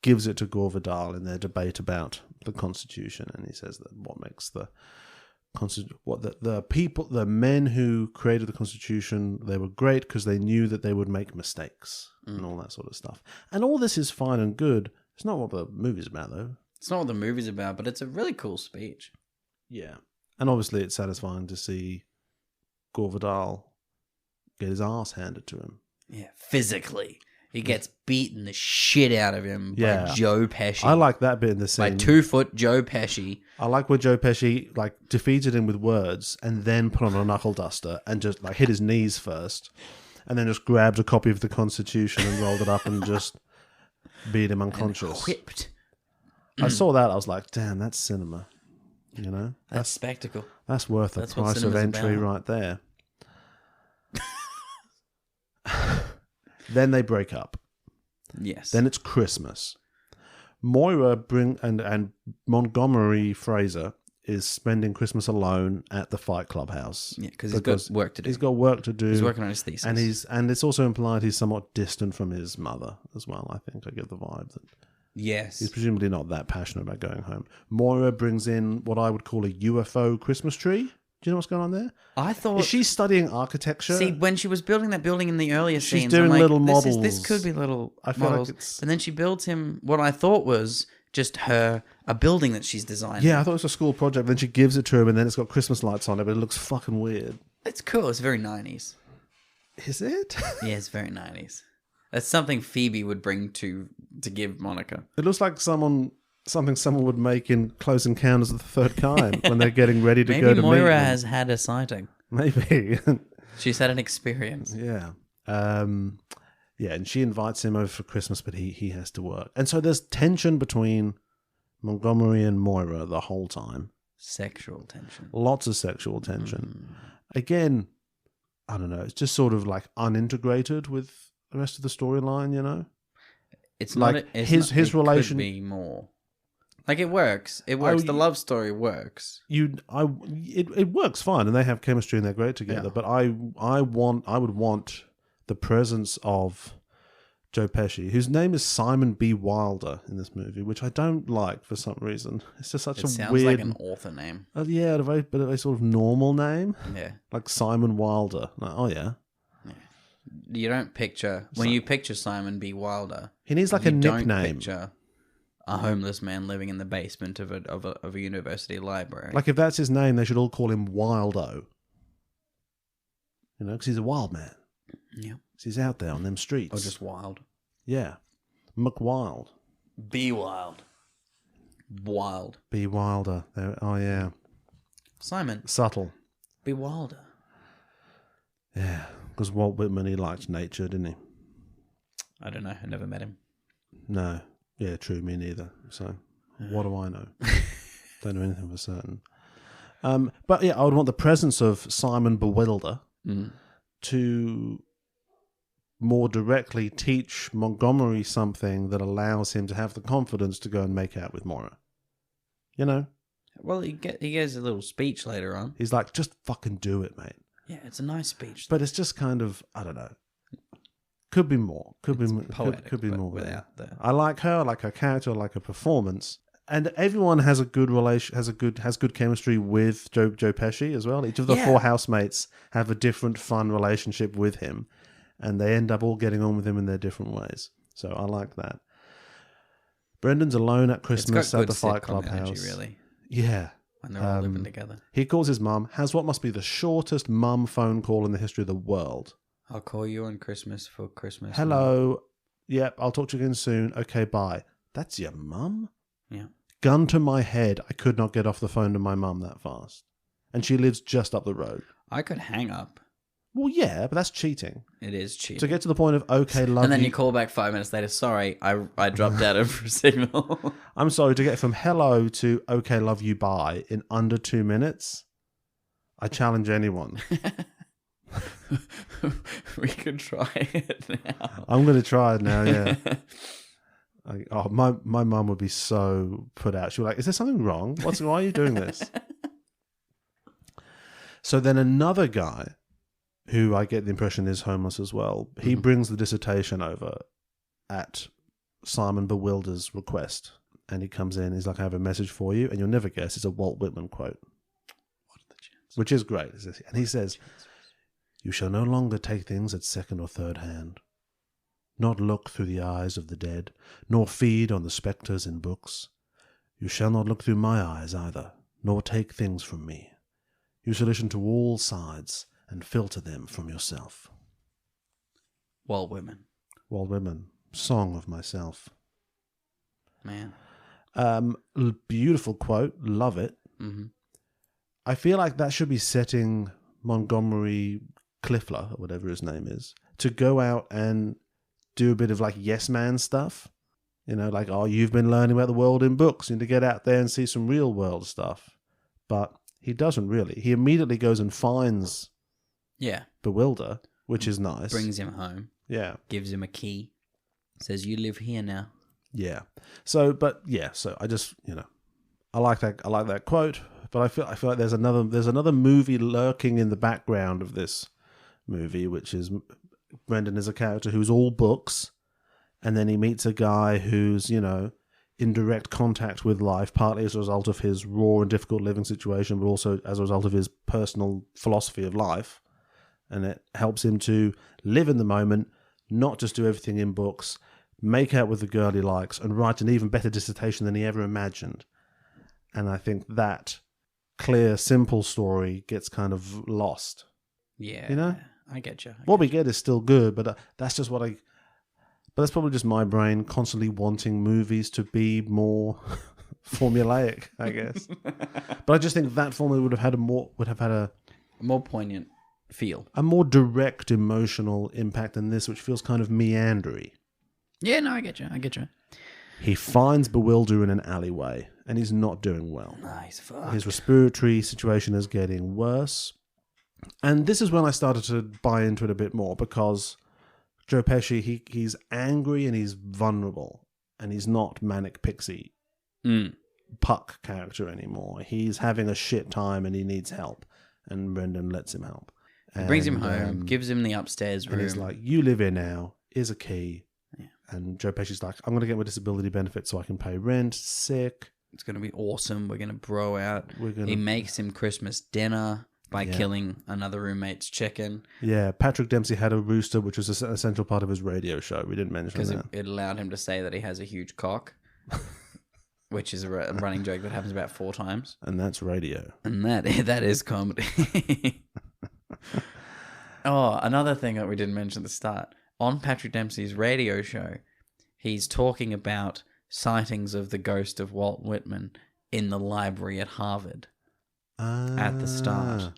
gives it to Gore Vidal in their debate about the Constitution, and he says that what makes the the men who created the Constitution, they were great because they knew that they would make mistakes and all that sort of stuff. And all this is fine and good. It's not what the movie's about, though. It's not what the movie's about, but it's a really cool speech. Yeah. And obviously it's satisfying to see Gore Vidal get his ass handed to him. Yeah, physically. He gets beaten the shit out of him by Joe Pesci. I like that bit in the scene. By 2-foot Joe Pesci. I like where Joe Pesci like defeated him with words and then put on a knuckle duster and just like hit his knees first and then just grabbed a copy of the Constitution and rolled it up and just beat him unconscious. And whipped. I saw that. I was like, damn, that's cinema. You know? That's spectacle. That's worth the That's what price of cinema's entry about. right there. Then they break up. Yes. Then it's Christmas. Moira and Montgomery Fraser is spending Christmas alone at the Fight Club house. Yeah, because he's got work to do. He's got work to do. He's working on his thesis. And it's also implied he's somewhat distant from his mother as well. I think I get the vibe that Yes. he's presumably not that passionate about going home. Moira brings in what I would call a UFO Christmas tree. Do you know what's going on there? I thought... Is she studying architecture? See, when she was building that building in the earlier She's scenes, doing I'm like, little this models. could be little I feel like models. it's- And then she builds him what I thought was just a building that she's designed. Yeah, I thought it was a school project. Then she gives it to him, and then it's got Christmas lights on it, but it looks fucking weird. It's cool. It's very 90s. Is it? Yeah, it's very 90s. That's something Phoebe would bring to give Monica. It looks like something someone would make in Close Encounters of the Third Kind when they're getting ready to go Maybe to Moira meet them. has had a sighting. Maybe. She's had an experience. Yeah. Yeah, and she invites him over for Christmas, but he has to work. And so there's tension between Montgomery and Moira the whole time. Sexual tension. Lots of sexual tension. Again, I don't know, it's just sort of like unintegrated with the rest of the storyline, you know? It's like not. It's his not, it relation. could be more. Like it works. It works. The love story works. It works fine, and they have chemistry and they're great together. Yeah. But I would want the presence of Joe Pesci, whose name is Simon B. Wilder in this movie, which I don't like for some reason. It's just such It a sounds weird, like an author name. yeah, a very sort of normal name, Yeah. like Simon Wilder. Like, oh yeah, You don't picture when you picture Simon B. Wilder. he needs like you a don't nickname. picture a homeless man living in the basement of a university library. Like if that's his name, they should all call him Wildo. You know, because he's a wild man. Yeah. 'Cause he's out there on them streets. Or just wild. Yeah, McWild. Be wild. Wild. B. Wilder. There. Oh yeah, Simon. subtle. Be wilder. Yeah, because Walt Whitman, he liked nature, didn't he? I don't know. I never met him. No. Yeah, true. Me neither. So, what do I know? Don't know anything for certain. But yeah, I would want the presence of Simon Bewilder to more directly teach Montgomery something that allows him to have the confidence to go and make out with Moira. You know? Well, he gives a little speech later on. He's like, just fucking do it, mate. Yeah, it's a nice speech. But it's just kind of, I don't know. Could be more. Could be poetic, could be but more. without the... I like her. I like her character. I like her performance. And everyone has a good relation. Has good chemistry with Joe Pesci as well. Each of the four housemates have a different fun relationship with him, and they end up all getting on with him in their different ways. So I like that. Brendan's alone at Christmas at the Fight Club house. Really, yeah. when they're all living together. He calls his mum. Has what must be the shortest mum phone call in the history of the world. I'll call you on Christmas for Christmas. Hello. Yep, I'll talk to you again soon. Okay, bye. That's your mum? Yeah. Gun to my head, I could not get off the phone to my mum that fast. And she lives just up the road. I could hang up. Well, yeah, but that's cheating. It is cheating. To get to the point of, okay, love and then you. you call back 5 minutes later. Sorry, I dropped out of signal. I'm sorry, to get from hello to okay, love you, bye in under 2 minutes, I challenge anyone. We could try it now. I'm going to try it now, yeah. My mum would be so put out. She'd be like, is there something wrong? Why are you doing this? So then another guy, who I get the impression is homeless as well, he brings the dissertation over at Simon Bewilder's request. And he comes in, he's like, I have a message for you. And you'll never guess, it's a Walt Whitman quote. which is great. And he says, "You shall no longer take things at second or third hand, not look through the eyes of the dead, nor feed on the spectres in books. You shall not look through my eyes either, nor take things from me. You shall listen to all sides and filter them from yourself." Walt Whitman. Walt Whitman, Song of Myself. Man. Beautiful quote, love it. Mm-hmm. I feel like that should be setting Montgomery Clifler, or whatever his name is, to go out and do a bit of like yes man stuff. You know, like, oh, you've been learning about the world in books. You need to get out there and see some real world stuff. But he doesn't really. He immediately goes and finds Bewilder, which is nice. Brings him home. Yeah. Gives him a key. Says, you live here now. Yeah. So I just, I like that quote, but I feel like there's another movie lurking in the background of this movie, which is Brendan is a character who's all books, and then he meets a guy who's, in direct contact with life, partly as a result of his raw and difficult living situation, but also as a result of his personal philosophy of life. And it helps him to live in the moment, not just do everything in books, make out with the girl he likes, and write an even better dissertation than he ever imagined. And I think that clear, simple story gets kind of lost. Yeah. I get you. What we get is still good, but that's just but that's probably just my brain constantly wanting movies to be more formulaic, I guess. But I just think that formula would have had a more poignant feel, a more direct emotional impact than this, which feels kind of meandery. Yeah, no, I get you. He finds Bewilder in an alleyway, and he's not doing well. Nice, fuck. His respiratory situation is getting worse. And this is when I started to buy into it a bit more, because Joe Pesci, he's angry and he's vulnerable, and he's not Manic Pixie Puck character anymore. He's having a shit time and he needs help, and Brendan lets him help. He brings him home, gives him the upstairs room. And he's like, you live here now, here's a key. Yeah. And Joe Pesci's like, I'm going to get my disability benefit so I can pay rent. Sick. It's going to be awesome. We're going to bro out. He makes him Christmas dinner by killing another roommate's chicken. Yeah, Patrick Dempsey had a rooster, which was an essential part of his radio show. We didn't mention that. Because it allowed him to say that he has a huge cock, which is a running joke that happens about 4 times. And that's radio. And that is comedy. Oh, another thing that we didn't mention at the start. On Patrick Dempsey's radio show, he's talking about sightings of the ghost of Walt Whitman in the library at Harvard at the start.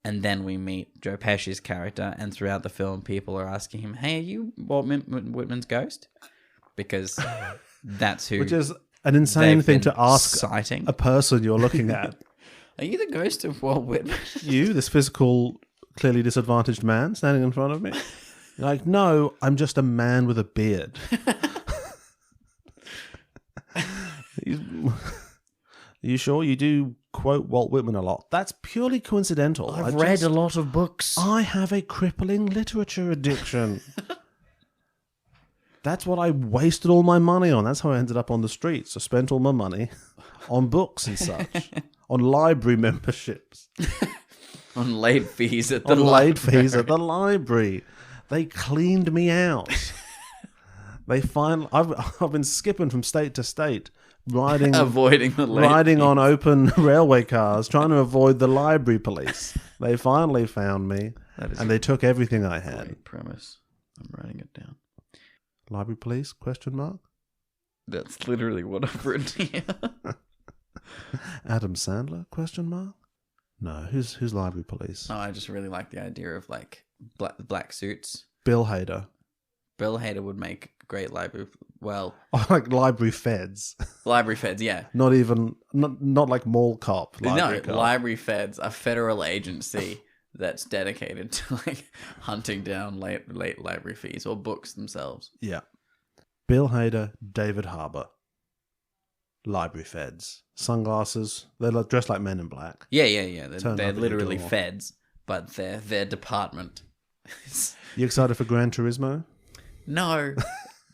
And then we meet Joe Pesci's character, and throughout the film, people are asking him, hey, are you Walt Whitman's ghost? Because that's who... Which is an insane thing to ask citing. A person you're looking at. Are you the ghost of Walt Whitman? You, this physical, clearly disadvantaged man standing in front of me? You're like, no, I'm just a man with a beard. Are you sure? You do quote Walt Whitman a lot. That's purely coincidental. I've read a lot of books. I have a crippling literature addiction. That's what I wasted all my money on. That's how I ended up on the streets. I spent all my money on books and such. On library memberships. On late fees at the library. They cleaned me out. I've been skipping from state to state, riding on open railway cars, trying to avoid the library police. They finally found me, and they took everything I had. Great premise. I'm writing it down. Library police? ? That's literally what I've written here. Adam Sandler? ? No, who's library police? Oh, I just really like the idea of like black suits. Bill Hader. Bill Hader would make great library. Well, like library feds. Library feds, yeah. Not like mall cop. Library feds, a federal agency that's dedicated to like hunting down late library fees or books themselves. Yeah. Bill Hader, David Harbour. Library feds. Sunglasses. They're dressed like Men in Black. Yeah. They're literally feds, but their department. You excited for Gran Turismo? No,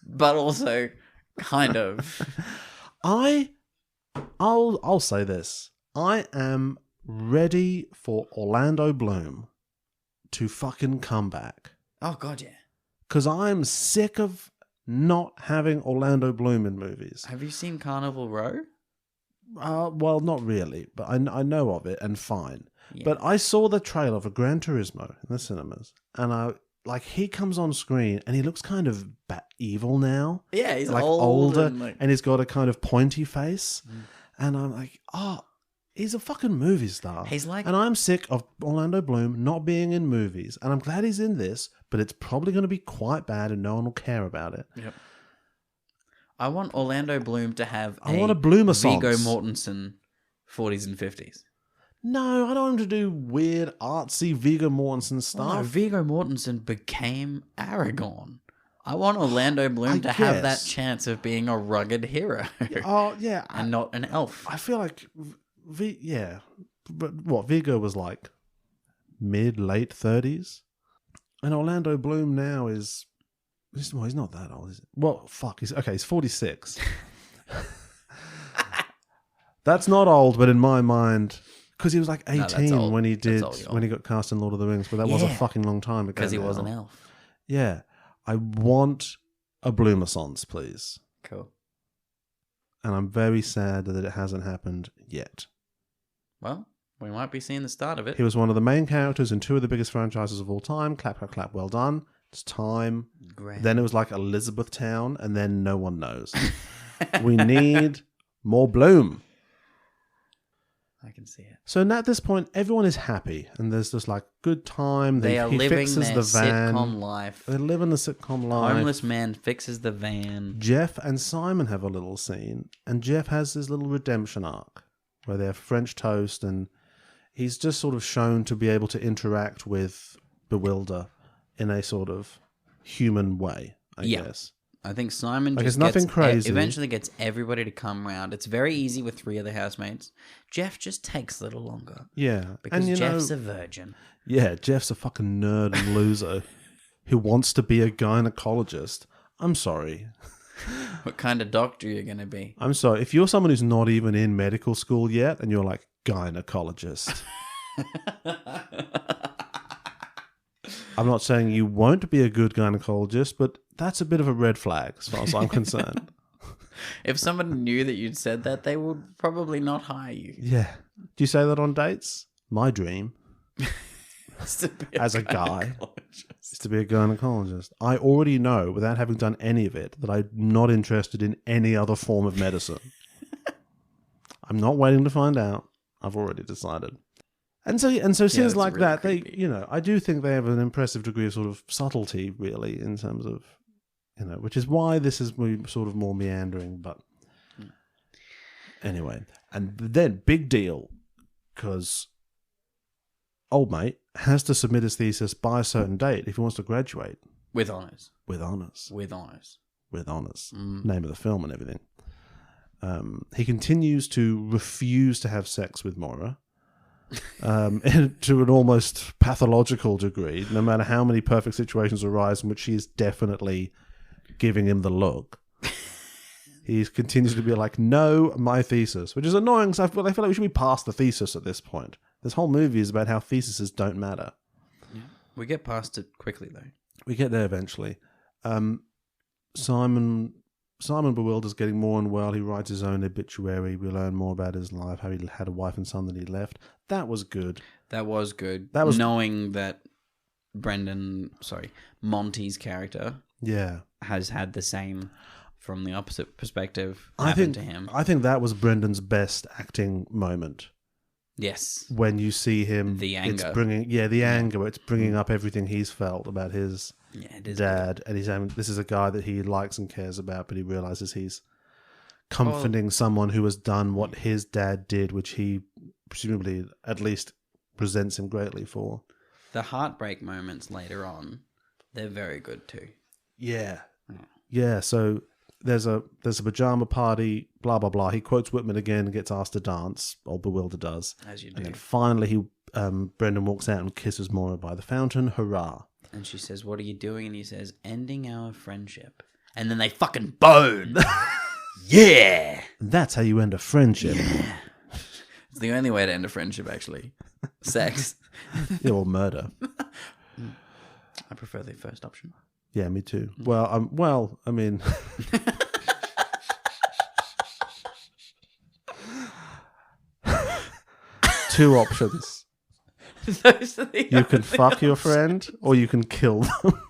but also kind of. I'll say this. I am ready for Orlando Bloom to fucking come back. Oh, God, yeah. Because I'm sick of not having Orlando Bloom in movies. Have you seen Carnival Row? Well, not really, but I know of it and fine. Yeah. But I saw the trailer for Gran Turismo in the cinemas, and he comes on screen and he looks kind of evil now. Yeah, he's like old older, and he's got a kind of pointy face, and I'm like, oh, he's a fucking movie star. He's like, and I'm sick of Orlando Bloom not being in movies, and I'm glad he's in this, but it's probably going to be quite bad, and no one will care about it. Yep. I want Orlando Bloom to have I want a Bloomer-sance. Viggo Mortensen 40s and 50s. No, I don't want him to do weird, artsy Viggo Mortensen stuff. Well, no, Viggo Mortensen became Aragorn. I want Orlando Bloom to have that chance of being a rugged hero. Oh, yeah. And not an elf. I feel like, but what, Viggo was like mid-late 30s? And Orlando Bloom now is, he's not that old, is it? Well, fuck, he's 46. That's not old, but in my mind... Because he was like 18 when he got cast in Lord of the Rings, but that was a fucking long time ago. Because he was an elf. Yeah. I want a Bloomer-sance, please. Cool. And I'm very sad that it hasn't happened yet. Well, we might be seeing the start of it. He was one of the main characters in two of the biggest franchises of all time. Clap, clap, clap. Well done. It's time. Great. Then it was like Elizabethtown, and then no one knows. We need more Bloom. I can see it. So at this point, everyone is happy, and there's just like good time. They are he living fixes their the van. sitcom life. They're living the sitcom life. Homeless man fixes the van. Jeff and Simon have a little scene, and Jeff has his little redemption arc where they're French toast, and he's just sort of shown to be able to interact with Bewilder in a sort of human way, I guess. I think Simon Like, just it's nothing crazy. Eventually gets everybody to come round. It's very easy with 3 other housemates. Jeff just takes a little longer. Yeah. Because and, Jeff's a virgin. Yeah, Jeff's a fucking nerd and loser who wants to be a gynecologist. I'm sorry. What kind of doctor are you going to be? I'm sorry. If you're someone who's not even in medical school yet and you're like, gynecologist. I'm not saying you won't be a good gynecologist, but that's a bit of a red flag as far as I'm concerned. If somebody knew that you'd said that, they would probably not hire you. Yeah. Do you say that on dates? My dream as a guy is to be a gynecologist. I already know, without having done any of it, that I'm not interested in any other form of medicine. I'm not waiting to find out. I've already decided. And so scenes like really that, creepy. I do think they have an impressive degree of sort of subtlety, really, in terms of, which is why this is sort of more meandering, but anyway. And then, big deal, because old mate has to submit his thesis by a certain date if he wants to graduate. With honours. With honours. With honours. With honours. Name of the film and everything. He continues to refuse to have sex with Moira. To an almost pathological degree, no matter how many perfect situations arise in which she is definitely giving him the look. He continues to be like, no, my thesis, which is annoying because I feel like we should be past the thesis at this point. This whole movie is about how theses don't matter. Yeah. We get past it quickly, though. We get there eventually. Simon Bewilder's getting more unwell. He writes his own obituary. We learn more about his life, how he had a wife and son that he left. That was good. That was good. That was knowing that Monty's character has had the same from the opposite perspective happen to him. I think that was Brendan's best acting moment. Yes. When you see him, the anger. It's bringing, the anger. It's bringing up everything he's felt about his dad, and he's having. This is a guy that he likes and cares about, but he realizes he's comforting someone who has done what his dad did, which he presumably at least resents him greatly for. The heartbreak moments later on, they're very good too. Yeah. So there's a pajama party, blah blah blah. He quotes Whitman again and gets asked to dance. Old Bewilder does, as you do. And then finally, Brendan walks out and kisses Moira by the fountain. Hurrah! And she says, "What are you doing?" And he says, "Ending our friendship." And then they fucking bone. Yeah, that's how you end a friendship. Yeah. It's the only way to end a friendship, actually. Sex. Yeah, or murder. I prefer the first option. Yeah, me too. Well, I mean, two options. Those are the You can only fuck your friend, or you can kill them.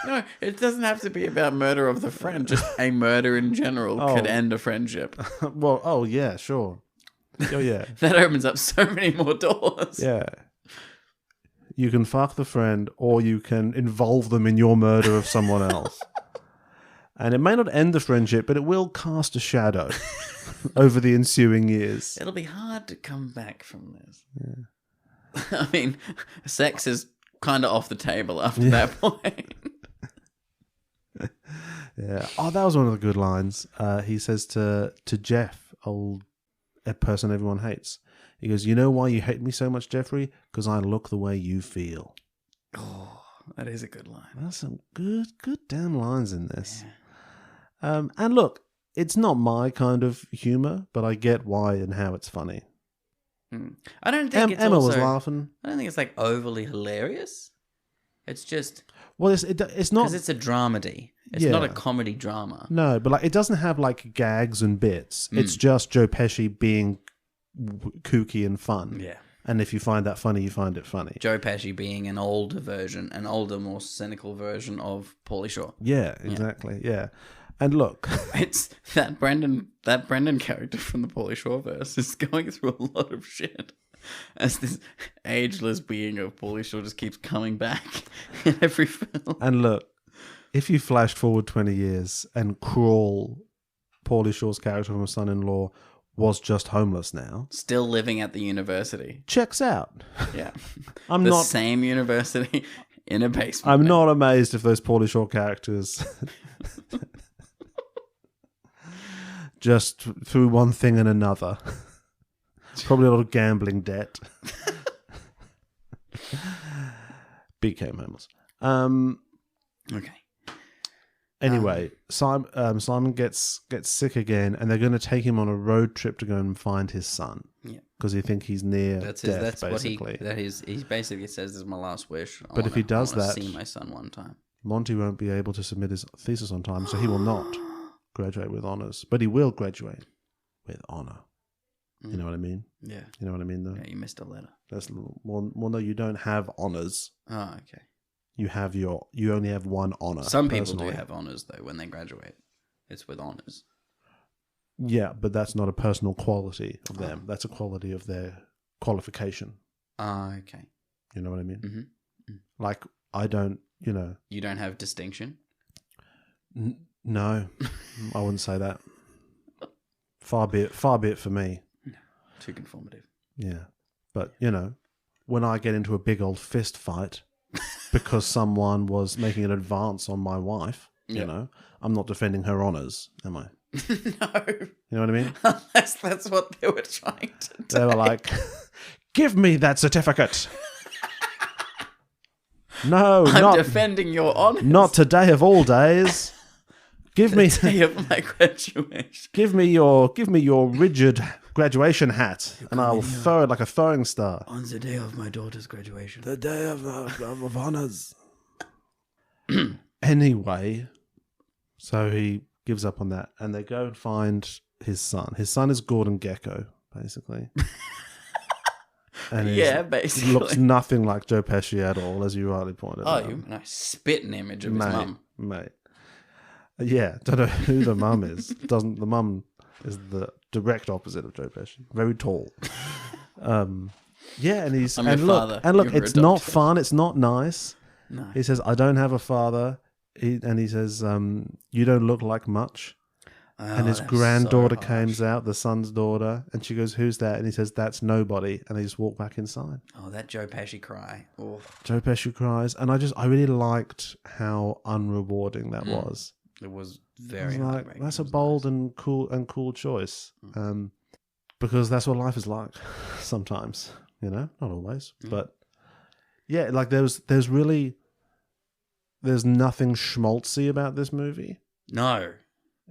No, it doesn't have to be about murder of the friend. Just a murder in general could end a friendship. Well, oh yeah, sure. Oh yeah, That opens up so many more doors. yeah. You can fuck the friend, or you can involve them in your murder of someone else. And it may not end the friendship, but it will cast a shadow over the ensuing years. It'll be hard to come back from this. Yeah. I mean, sex is kind of off the table after that point. Yeah. Oh, that was one of the good lines. He says to Jeff, a person everyone hates. He goes, "You know why you hate me so much, Jeffrey? Because I look the way you feel." Oh, that is a good line. There's some good damn lines in this. Yeah. And look, it's not my kind of humor, but I get why and how it's funny. I don't think it's Emma also, was laughing. I don't think it's like overly hilarious. It's just Well, it's not because it's a dramedy. It's not a comedy drama. No, but like it doesn't have like gags and bits. It's just Joe Pesci being kooky and fun. Yeah. And if you find that funny, you find it funny. Joe Pesci being an older, more cynical version of Pauly Shore. Yeah, exactly. Yeah. And look, It's that Brendan character from the Pauly Shore verse is going through a lot of shit. As this ageless being of Pauly Shore just keeps coming back in every film. and look, if you flashed forward 20 years and Crawl, Pauly Shore's character from Son-in-Law, was just homeless now, Still living at the university. checks out. Yeah. I'm the not same university in a basement. I'm not amazed if those Pauly Shore characters just through one thing and another. Probably a lot of gambling debt. Became homeless. Okay. Anyway, Simon gets sick again, and they're going to take him on a road trip to go and find his son. Yeah. Because he think he's near death, That's basically. he basically says is my last wish. But if he does that, see my son one time. Monty won't be able to submit his thesis on time, so he will not graduate with honours. But he will graduate with honour. You know what I mean? Yeah. You know what I mean, though? Yeah, you missed a letter. That's well, no, you don't have honours. Oh, okay. You only have one honour. Some people personally. do have honours though when they graduate. It's with honours. Yeah, but that's not a personal quality of them. That's a quality of their qualification. Ah, okay. You know what I mean? Mm-hmm. Like, I don't, You don't have distinction? No, I wouldn't say that. Far be it for me. No, too conformative. Yeah. But, when I get into a big old fist fight because someone was making an advance on my wife, I'm not defending her honours, am I? No. You know what I mean? Unless that's what they were trying to do. They were like, "Give me that certificate." No, I'm defending your honours. not today of all days. Give me the day of my graduation. give me your rigid graduation hat, and I'll throw it like a throwing star. On the day of my daughter's graduation. The day of honours. Anyway, so he gives up on that, and they go and find his son. His son is Gordon Gekko, basically. And basically. looks nothing like Joe Pesci at all, as you rightly pointed out. Oh, a spitting image of his mum. Mate. Yeah, don't know who the mum is. The mum is the direct opposite of Joe Pesci. Very tall. Yeah, and he's I'm your father. Look, You're it's not adopted. fun. It's not nice. No. He says, "I don't have a father," and he says, "You don't look like much." And his granddaughter comes out, the son's daughter, and she goes, "Who's that?" And he says, "That's nobody." And they just walk back inside. Oh, that Joe Pesci cry. Oh, Joe Pesci cries, and I really liked how unrewarding that was. it was I very was like, heartbreaking. that's It a was bold nice. and cool choice, because that's what life is like sometimes. Not always, but yeah, like there's nothing schmaltzy about this movie. No.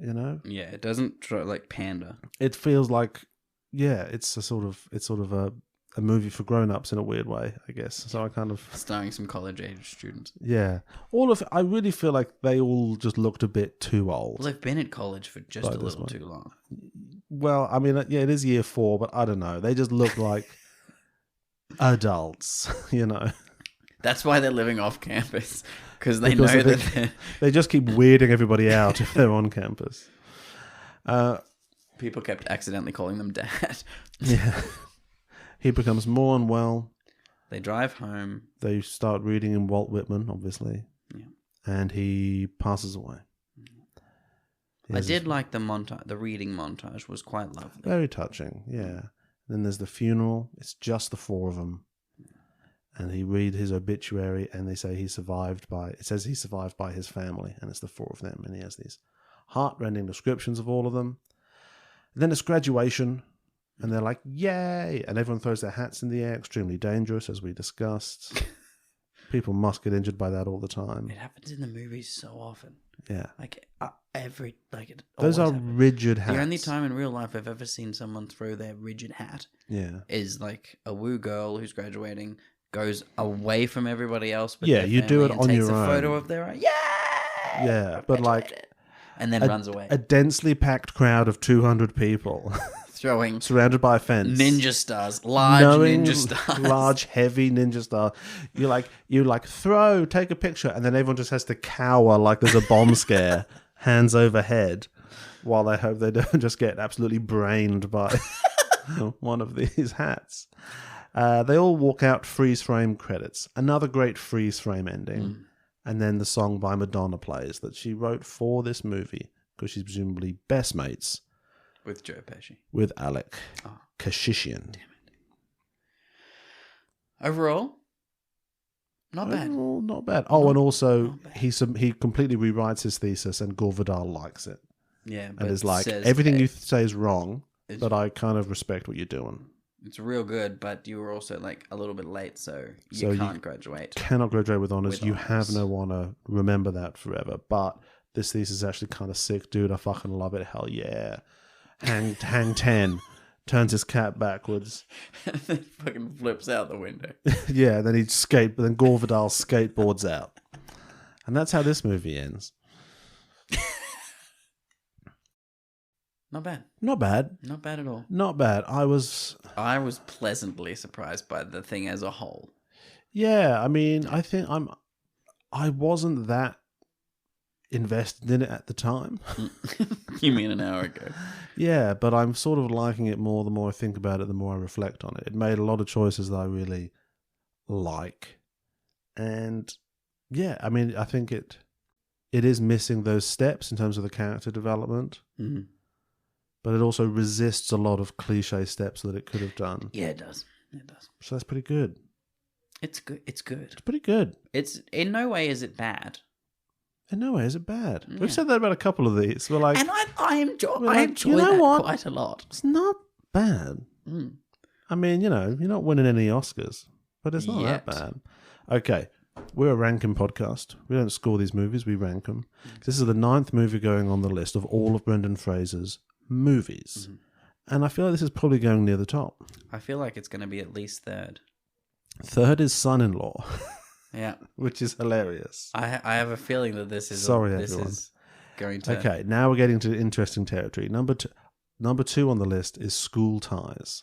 You know, Yeah, it doesn't try, like pander. it feels like, yeah, it's sort of a movie for grown-ups in a weird way, I guess. So I kind of, Starring some college-age students. yeah, I really feel like they all just looked a bit too old. Well, they've been at college for just By a this little one. too long. Well, I mean, yeah, it is year 4, but I don't know. They just look like adults, you know. That's why they're living off campus, because they Because know of that it. they're... They just keep weirding everybody out if they're on campus. people kept accidentally calling them dad. Yeah. He becomes more unwell. They drive home. They start reading in Walt Whitman, obviously. Yeah. And he passes away. I did like the reading montage was quite lovely. Very touching, yeah. Then there's the funeral. It's just the 4 of them. And he read his obituary, and they say it says he survived by his family, and it's the 4 of them, and he has these heartrending descriptions of all of them. And then it's graduation, and they're like, yay! And everyone throws their hats in the air, extremely dangerous, as we discussed. People must get injured by that all the time. It happens in the movies so often. Yeah. It Those are always happens. rigid hats. The only time in real life I've ever seen someone throw their rigid hat Yeah. is like a woo girl who's graduating goes away from everybody else. But Yeah, their you do family it and on takes your a photo own. of their own. Yeah. Yeah, but like And then runs away, a densely packed crowd of 200 people throwing surrounded by a fence. ninja stars, large Knowing ninja stars. large, heavy ninja star. You like throw, take a picture, and then everyone just has to cower like there's a bomb scare, hands overhead, while they hope they don't just get absolutely brained by one of these hats. They all walk out, freeze frame credits. Another great freeze frame ending. And then the song by Madonna plays that she wrote for this movie because she's presumably best mates With Joe Pesci. with Alec Kashishian. Overall, not bad. Overall, not bad. Oh, and also he completely rewrites his thesis, and Gore Vidal likes it Yeah, and but is like, says everything that you say is wrong, it's- but I kind of respect what you're doing. It's real good, but you were also like a little bit late, so you So you can't graduate. Cannot graduate with honors. With You honours. have no honor. Remember that forever. But this thesis is actually kind of sick, dude. I fucking love it. Hell yeah. Hang 10. Turns his cap backwards. And then fucking flips out the window. Yeah, then then Gore Vidal skateboards out. And that's how this movie ends. Not bad. Not bad. Not bad at all. Not bad. I was pleasantly surprised by the thing as a whole. Yeah, I mean, I wasn't that invested in it at the time. You mean an hour ago? Yeah, but I'm sort of liking it more the more I think about it, the more I reflect on it. It made a lot of choices that I really like. And yeah, I mean, I think it is missing those steps in terms of the character development. Mm-hmm. But it also resists a lot of cliche steps that it could have done. Yeah, it does. It does. So that's pretty good. It's good. It's good. It's pretty good. It's in no way is it bad. In no way is it bad. Yeah. We've said that about a couple of these. We're like, And I enjoy you know that what? quite a lot. It's not bad. Mm. I mean, you're not winning any Oscars, but it's not Yet. that bad. Okay, we're a ranking podcast. We don't score these movies, we rank them. This is the 9th movie going on the list of all of Brendan Fraser's movies. And I feel like this is probably going near the top. I feel like it's going to be at least third. 3rd is Son-in-Law, Yeah. which is hilarious. I have a feeling that this is Sorry, this everyone. is going to Okay, now we're getting to interesting territory. Number 2 on the list is School Ties.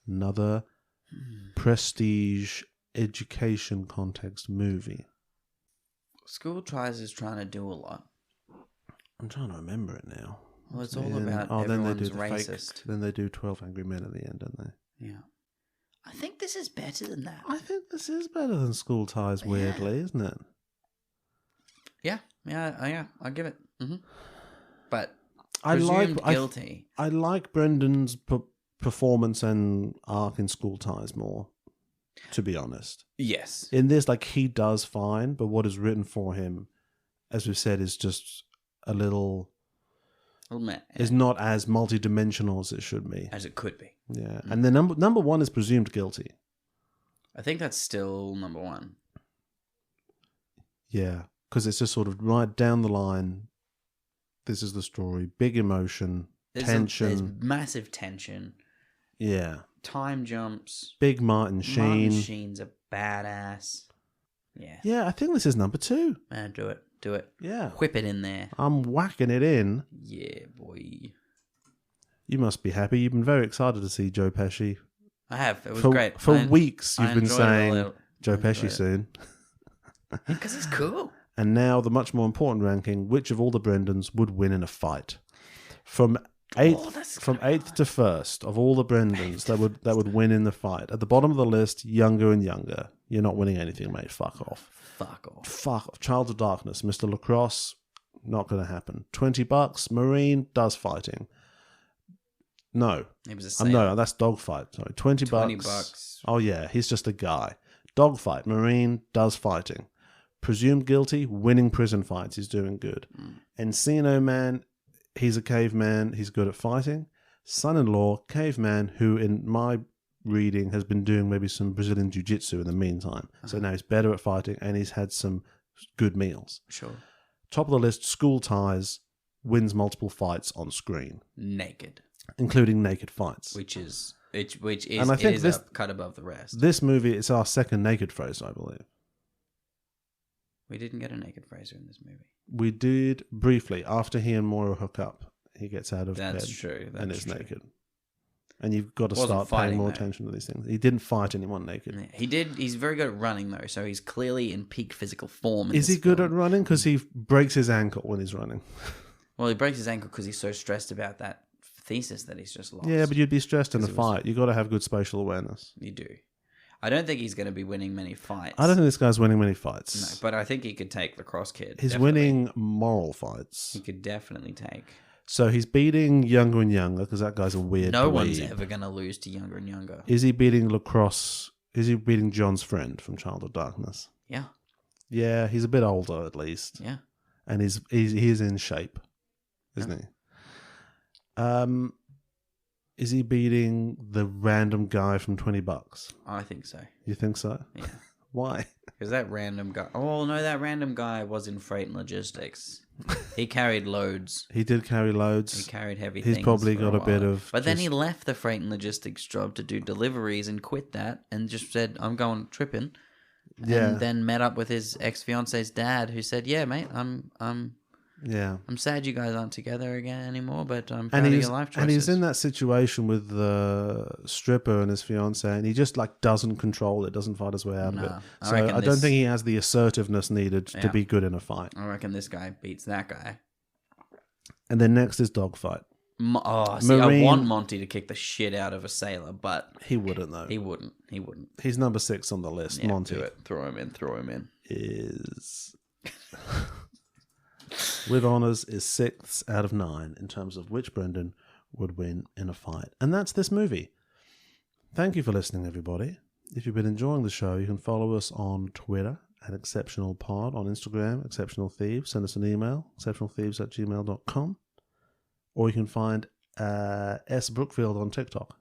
Another prestige education context movie. School Ties is trying to do a lot. I'm trying to remember it now. Well, it's all And- about then they everyone's do the racist. Then they do 12 Angry Men at the end, don't they? Yeah. I think this is better than that. I think this is better than School Ties, weirdly, isn't it? Yeah, I'll give it. Mm-hmm. But I presumed like guilty. I like Brendan's performance and arc in School Ties more, to be honest. Yes. In this, like, he does fine, but what is written for him, as we've said, is just a little... is not as multi-dimensional as it should be. As it could be. Yeah. And the number 1 is presumed guilty. I think that's still number 1. Yeah. Because it's just sort of right down the line. this is the story. Big emotion, There's tension. massive tension. Yeah. Time jumps. Big Martin Sheen. Martin Sheen's a badass. Yeah. Yeah, I think this is number 2. Man, do it. Do it. Yeah. Whip it in there. I'm whacking it in. Yeah, boy. You must be happy. You've been very excited to see Joe Pesci. I have. It was For great. weeks, you've been enjoyed it a saying little. Joe I Pesci enjoyed it. soon. Because he's cool. And now the much more important ranking: which of all the Brendans would win in a fight? From eighth to first of all the Brendans that would win in the fight. At the bottom of the list, younger and younger. You're not winning anything, mate. Fuck off. Fuck off. Fuck off. Child of Darkness, Mr. Lacrosse, not going to happen. $20. Marine does fighting. No. He was a No, that's dogfight. Sorry, $20. $20. Oh yeah, he's just a guy. Dogfight. Marine does fighting. Presumed guilty, winning prison fights. He's doing good. Encino Man, he's a caveman. He's good at fighting. Son-in-law, caveman, who in my reading has been doing maybe some Brazilian jiu-jitsu in the meantime. So now he's better at fighting and he's had some good meals. Sure. Top of the list, school ties, wins multiple fights on screen, Naked. including naked fights. Which is And I think this- a cut above the rest. This movie is our second naked phrase, I believe. We didn't get a naked Fraser in this movie. We did briefly after he and Moira hook up. He gets out of That's bed true. and That's is true. naked. And you've got to Wasn't start paying fighting, more though. attention to these things. He didn't fight anyone naked. Yeah, he did. He's very good at running, though, so he's clearly in peak physical form. In Is this he good film. at running? Because he breaks his ankle when he's running. Well, he breaks his ankle because he's so stressed about that thesis that he's just lost. Yeah, but you'd be stressed in a 'Cause it was- fight. You've got to have good spatial awareness. You do. I don't think he's going to be winning many fights. I don't think this guy's winning many fights. No, but I think he could take Lacrosse Kid. He's definitely. winning moral fights. He could definitely take. So he's beating Younger and Younger because that guy's a weird No one's dweeb. ever going to lose to Younger and Younger. Is he beating Lacrosse? Is he beating John's friend from Child of Darkness? Yeah, Yeah, he's a bit older at least. yeah. And he's in shape, isn't he? Is he beating the random guy from $20? I think so. You think so? Yeah. Why? Because that random guy... Oh, no, that random guy was in freight and logistics. He carried loads. He did carry loads. He carried heavy He's things probably for got a while. bit of But then he just- left the freight and logistics job to do deliveries and quit that and just said, I'm going tripping. Yeah. And then met up with his ex-fiance's dad who said, yeah, mate, I'm sad you guys aren't together again anymore, but I'm proud of your life choices. and he's in that situation with the stripper and his fiance, and he just like doesn't control it, doesn't fight his way out of it. No, I So reckon I don't think he has the assertiveness needed to Yeah. be good in a fight. I reckon this guy beats that guy. And then next is dogfight. I Marine- want Monty to kick the shit out of a sailor, but He wouldn't though. he wouldn't. He wouldn't. He's number 6 on the list. Yeah, Monty do it. Throw him in. Throw him in. is with honors is 6th out of 9 in terms of which Brendan would win in a fight. And that's this movie. Thank you for listening, everybody. If you've been enjoying the show, you can follow us on Twitter at ExceptionalPod, on Instagram, Exceptional Thieves. Send us an email, exceptionalthieves@gmail.com. Or you can find S. Brookfield on TikTok.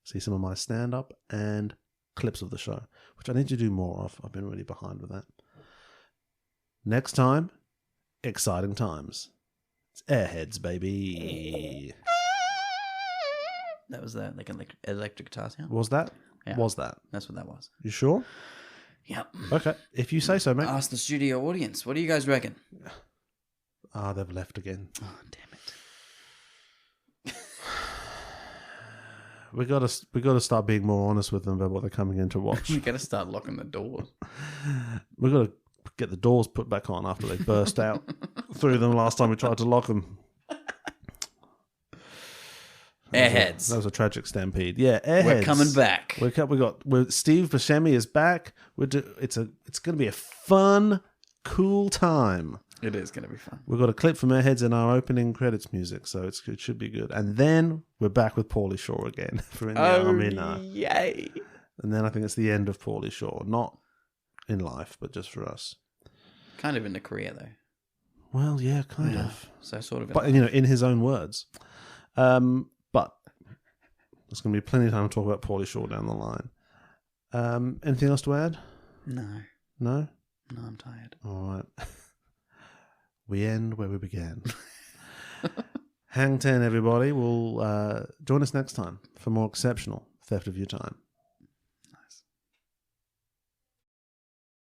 See some of my stand-up and clips of the show, which I need to do more of. I've been really behind with that. Next time, exciting times. It's Airheads, baby. That was the like electric guitar sound. Was that? Yeah. Was that? That's what that was. You sure? Yep. Okay. If you say so, mate. Ask the studio audience. What do you guys reckon? They've left again. Oh, damn it. We gotta start being more honest with them about what they're coming in to watch. We gotta start locking the door. We gotta get the doors put back on after they burst out through them last time we tried to lock them. Airheads. That was a tragic stampede. Yeah, Airheads. We're coming back. We're Steve Buscemi is back. It's going to be a fun, cool time. It is going to be fun. We've got a clip from Airheads in our opening credits music, so it should be good. And then we're back with Paulie Shore again for In the Army now. Yay. And then I think it's the end of Paulie Shore, not in life, but just for us. Kind of in the career, though. Well, yeah, kind of. So sort of. But in his own words. But there's going to be plenty of time to talk about Paulie Shore down the line. Anything else to add? No. No? No, I'm tired. All right. We end where we began. Hang 10, everybody. Will join us next time for more exceptional theft of your time.